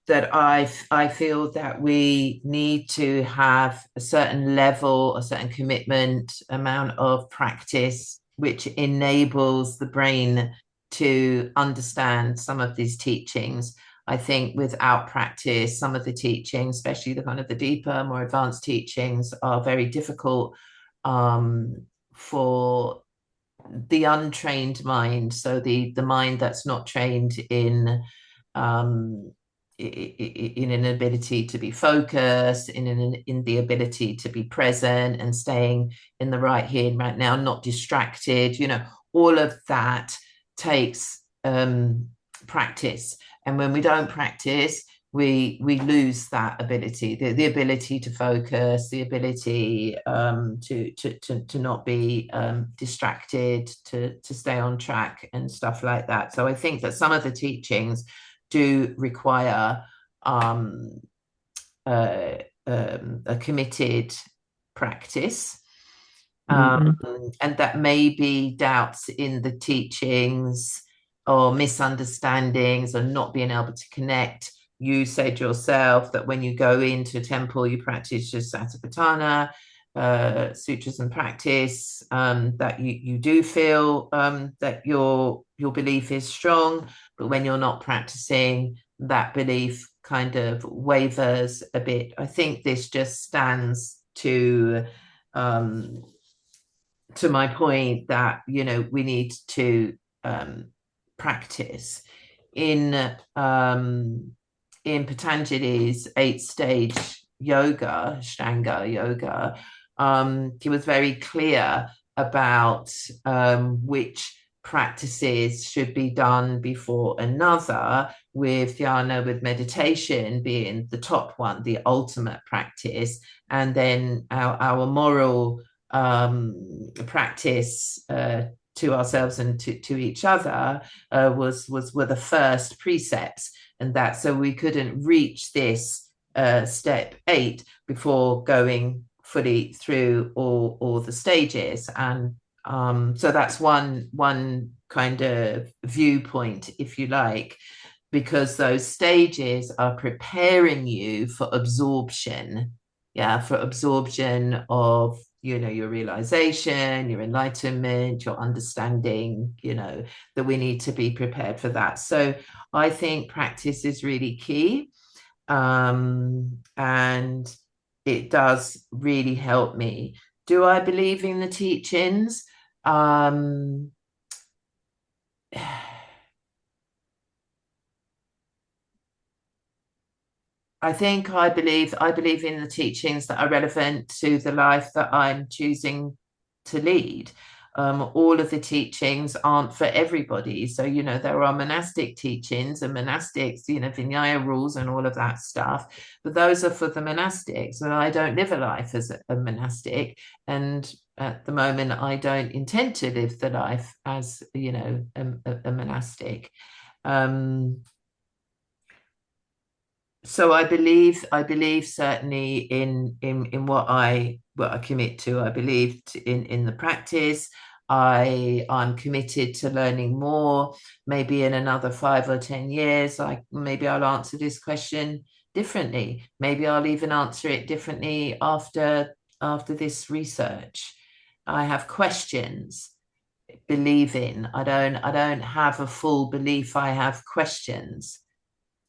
that I feel that we need to have a certain level, a certain commitment, amount of practice, which enables the brain to understand some of these teachings. I think without practice, some of the teachings, especially the kind of the deeper, more advanced teachings, are very difficult for the untrained mind, so the mind that's not trained in an ability to be focused, in the ability to be present and staying in the right here and right now, not distracted. All of that takes practice, and when we don't practice, we lose that ability, the ability to focus, the ability to not be distracted, to stay on track and stuff like that. So I think that some of the teachings do require a committed practice. And that may be doubts in the teachings or misunderstandings or not being able to connect. You said yourself that when you go into a temple, you practice your Satipatthana, sutras and practice, that you do feel that your belief is strong, but when you're not practicing, that belief kind of wavers a bit. I think this just stands to my point that we need to practice in Patanjali's 8-stage yoga, Ashtanga yoga. He was very clear about which practices should be done before another, with dhyana, with meditation being the top one, the ultimate practice, and then our moral practice to ourselves and to each other were the first precepts, and that so we couldn't reach this step 8 before going fully through all the stages. And so that's one kind of viewpoint, if you like, because those stages are preparing you for absorption. For absorption of your realization, your enlightenment, your understanding, that we need to be prepared for that. So I think practice is really key. And it does really help me. Do I believe in the teachings? I think I believe in the teachings that are relevant to the life that I'm choosing to lead. All of the teachings aren't for everybody. So, there are monastic teachings and monastics, Vinaya rules and all of that stuff, but those are for the monastics. And I don't live a life as a monastic. And at the moment, I don't intend to live the life as, a monastic. So I believe certainly in what I commit to. I believe in the practice. I'm committed to learning more. Maybe in another 5 or 10 years, maybe I'll answer this question differently. Maybe I'll even answer it differently after this research. I have questions. Believe in. I don't have a full belief. I have questions.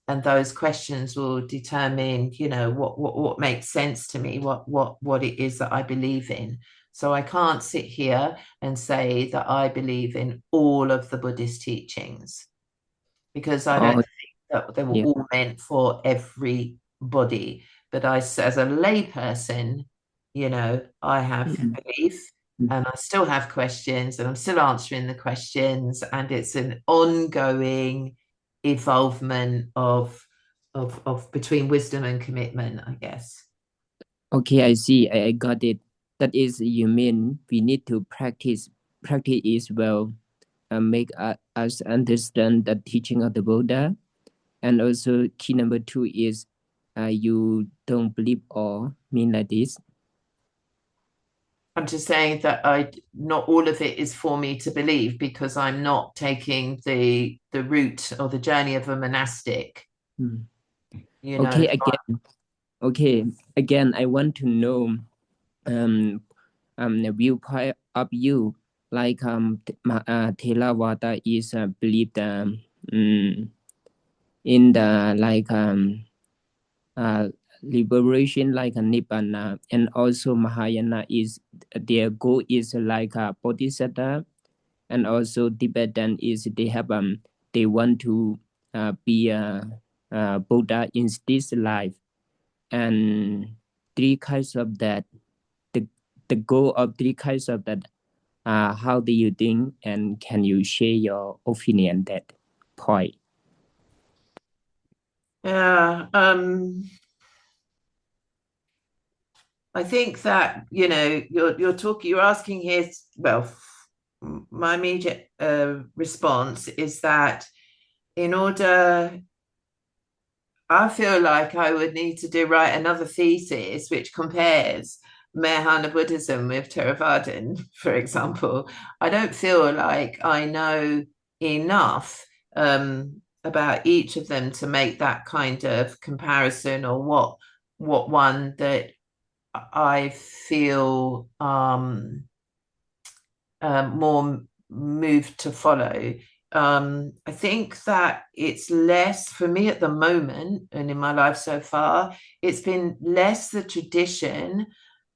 And those questions will determine, what makes sense to me, what it is that I believe in. So I can't sit here and say that I believe in all of the Buddhist teachings, because I don't think that they were all meant for everybody. But as a layperson, I have belief, and I still have questions, and I'm still answering the questions, and it's an ongoing evolvement of between wisdom and commitment, I guess. Okay, I see. I got it. That is, you mean we need to practice is well, make us understand the teaching of the Buddha. And also key number 2 is you don't believe all, mean like this. I'm just saying that not all of it is for me to believe, because I'm not taking the route or the journey of a monastic. Okay, again, I want to know the viewpoint of you, like Theravada is believed in the liberation, like a Nibbana, and also Mahayana is their goal is like a Bodhisattva, and also Tibetan is they want to be a Buddha in this life, and three kinds of that. The goal of three kinds of that. How do you think, and can you share your opinion that point? Yeah, I think that you're asking here. Well, my immediate response is that in order, I feel like I would need to write another thesis which compares Mahayana Buddhism with Theravadan, for example. I don't feel like I know enough about each of them to make that kind of comparison, or what one that I feel more moved to follow. I think that it's less for me at the moment, and in my life so far, it's been less the tradition,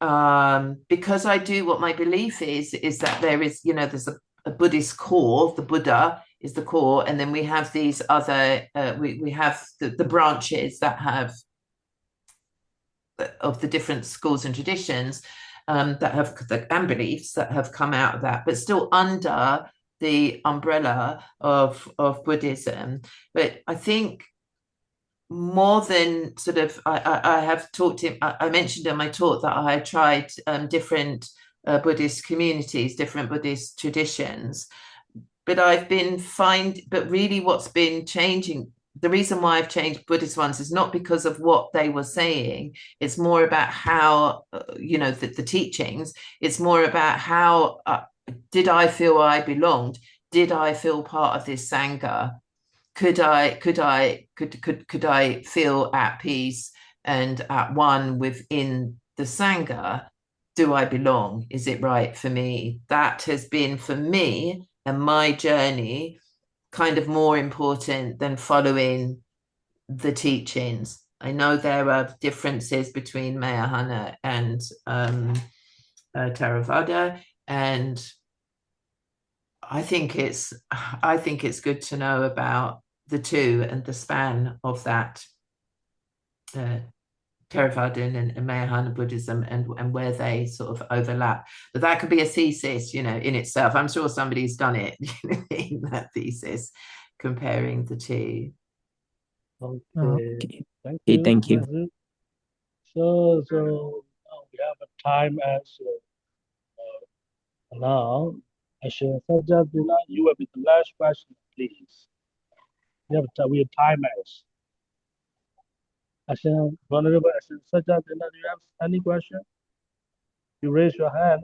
because I do what my belief is that there is, there's a Buddhist core. The Buddha is the core, and then we have these other we have the branches that have of the different schools and traditions that have and beliefs that have come out of that, but still under the umbrella of Buddhism. But I think more than sort of, I have talked to, I mentioned in my talk that I had tried different Buddhist communities, different Buddhist traditions, but but really what's been changing, the reason why I've changed Buddhist ones is not because of what they were saying. It's more about how, the teachings. It's more about how did I feel I belonged? Did I feel part of this Sangha? Could I feel at peace and at one within the Sangha? Do I belong? Is it right for me? That has been for me and my journey kind of more important than following the teachings. I know there are differences between Mahayana and Theravada, and I think it's good to know about the two and the span of that Theravadan and Mahayana Buddhism, and where they sort of overlap. But that could be a thesis, in itself. I'm sure somebody's done it in that thesis, comparing the two. Okay. Thank Okay, you. thank you. Mazu. So now we have a time as now. I should suggest you will be the last question, please. We have time as. I should Honorable, I should suggest do you have any question? You raise your hand.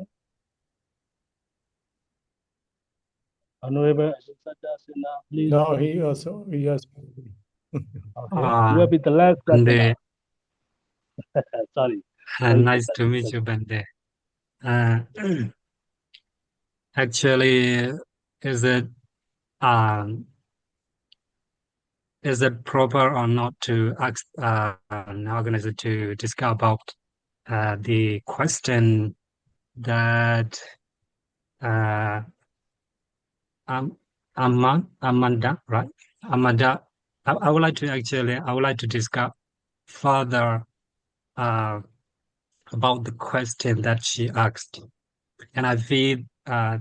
Honorable, I should suggest please. No, he also. Okay. You will be the last question Bande, now. Sorry. Sorry nice for to meet that. you, Bande. Actually, is it um is it proper or not to ask an organizer to discuss about the question that Amanda, right? Amanda, I would like to discuss further about the question that she asked, and I feel I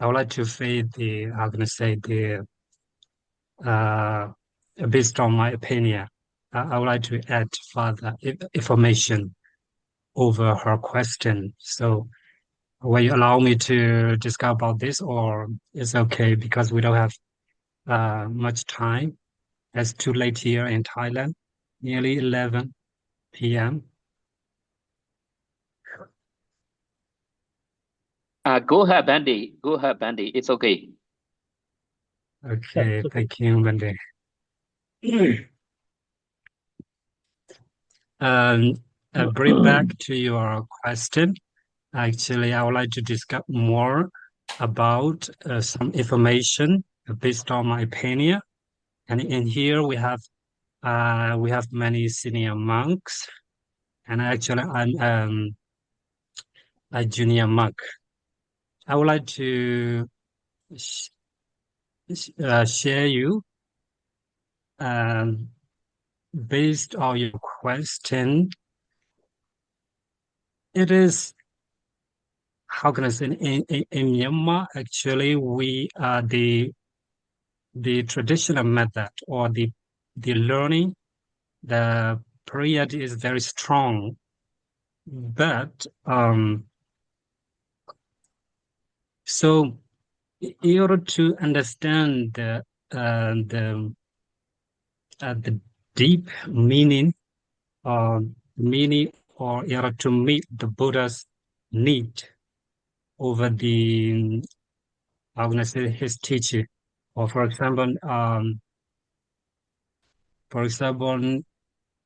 would like to feel based on my opinion, I would like to add further information over her question. So will you allow me to discuss about this, or it's okay because we don't have much time? It's too late here in Thailand, nearly 11 p.m. Go ahead, Bandy. Go ahead, Bandy. It's okay. Okay, thank you, Bande. Bring back to your question. Actually, I would like to discuss more about some information based on my opinion. And in here we have many senior monks, and actually I'm a junior monk. I would like to share you based on your question. It is, how can I say, in Myanmar, actually, we the traditional method or the learning, the period is very strong, but so in order to understand the deep meaning or in order to meet the Buddha's need over the, how can I say, his teaching, or for example,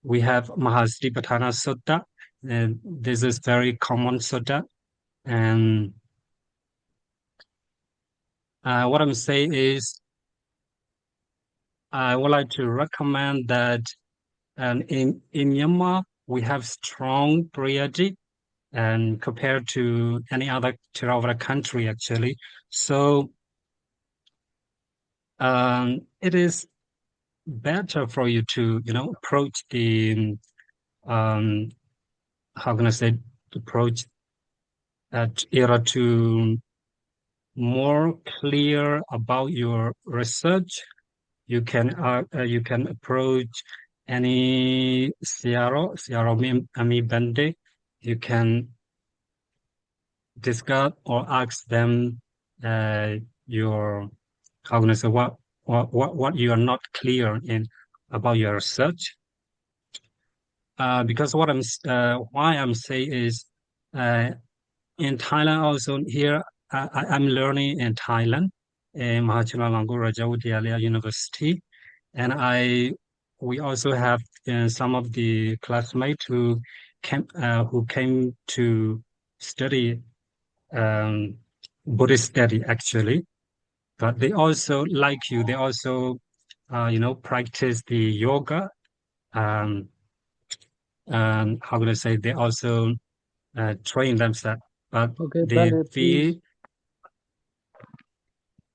we have Mahasatipatthana Sutta, and this is very common sutta, and what I'm saying is, I would like to recommend that in Myanmar, we have strong priority and compared to any other country, actually. So it is better for you to, approach the, how can I say, approach at era to more clear about your research. You can approach any CRO Ami Bande. You can discuss or ask them your, how can I say, what you are not clear in about your research. Because why I'm saying is in Thailand also here I'm learning in Thailand in Mahachulalangkor Rajavidyalaya University, and we also have some of the classmates who came to study Buddhist study actually, but they also like you. They also practice the yoga. Um, how can I say? They also train themselves, but Okay, they Bandit, feel please.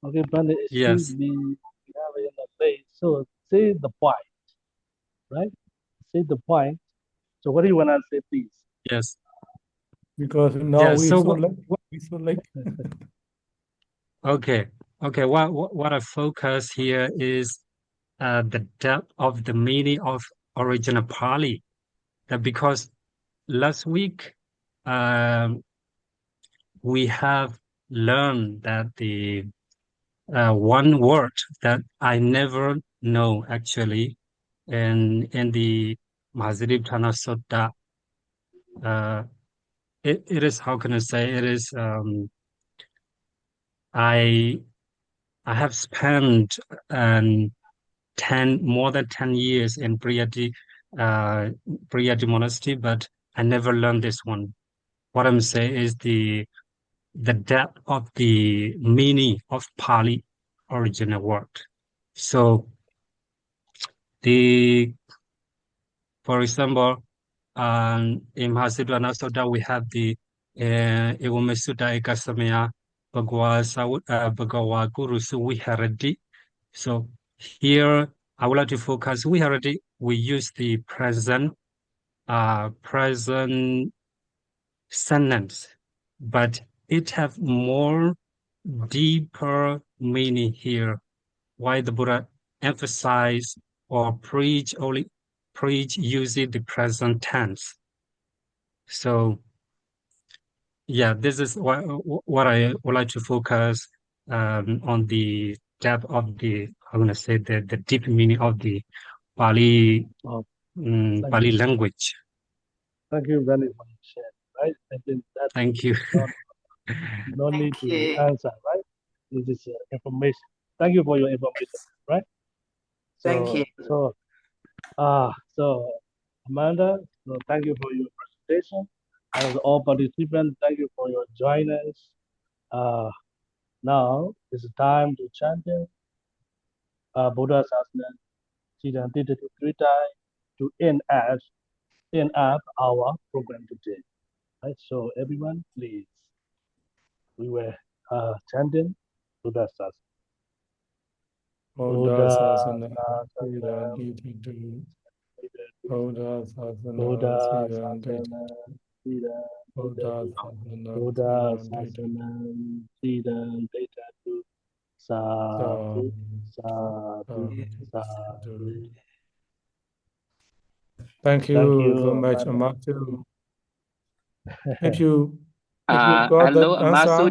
Okay, Bandit, excuse yes, me. We have it in the face. So say the point, right? Say the point. So what do you want to say, please? yes, Because now yeah. we So so like we so like okay, okay. What I focus here is the depth of the meaning of original Pali. Because last week we have learned that the one word that I never know actually in the Mahasatipatthana Sutta. It is, how can I say, it is I have spent more than 10 years in Priyati monastery, but I never learned this one. What I'm saying is the depth of the meaning of Pali original word. So for example, in Mahasatipatthana Sutta, we have the Ewame Sutta Ekasamaya Bhagava Guru Viharati. So here I would like to focus Viharati. We use the present sentence, but it have more deeper meaning here. Why the Buddha emphasize or preach using the present tense. So yeah, this is what I would like to focus on the depth of the, I'm gonna say the deep meaning of the Pali Thank Pali you. language. Thank you very much, right? I think that Thank you. no need Thank to you. answer, right? This is information. Thank you for your information, right? Thank you. So Amanda, so thank you for your presentation. And all participants, thank you for your joining us. Now it's time to chanting Buddha Sasana Siddhanta Tritai to end up our program today. Right? So everyone, please, we were chanting Buddha Sasana. Buddha Sasana, Siran Dititu. Buddha Sasana, Buddha Siran Dititu. Sasana, Sira Buddha Deta, Sasana, Buddha Siran Dititu. Sasana, Sira Deta, Sadhu, Sadhu, Sadhu. Thank Thank you you, very much, Madam. AmaSu. If you got Hello, that answer, AmaSu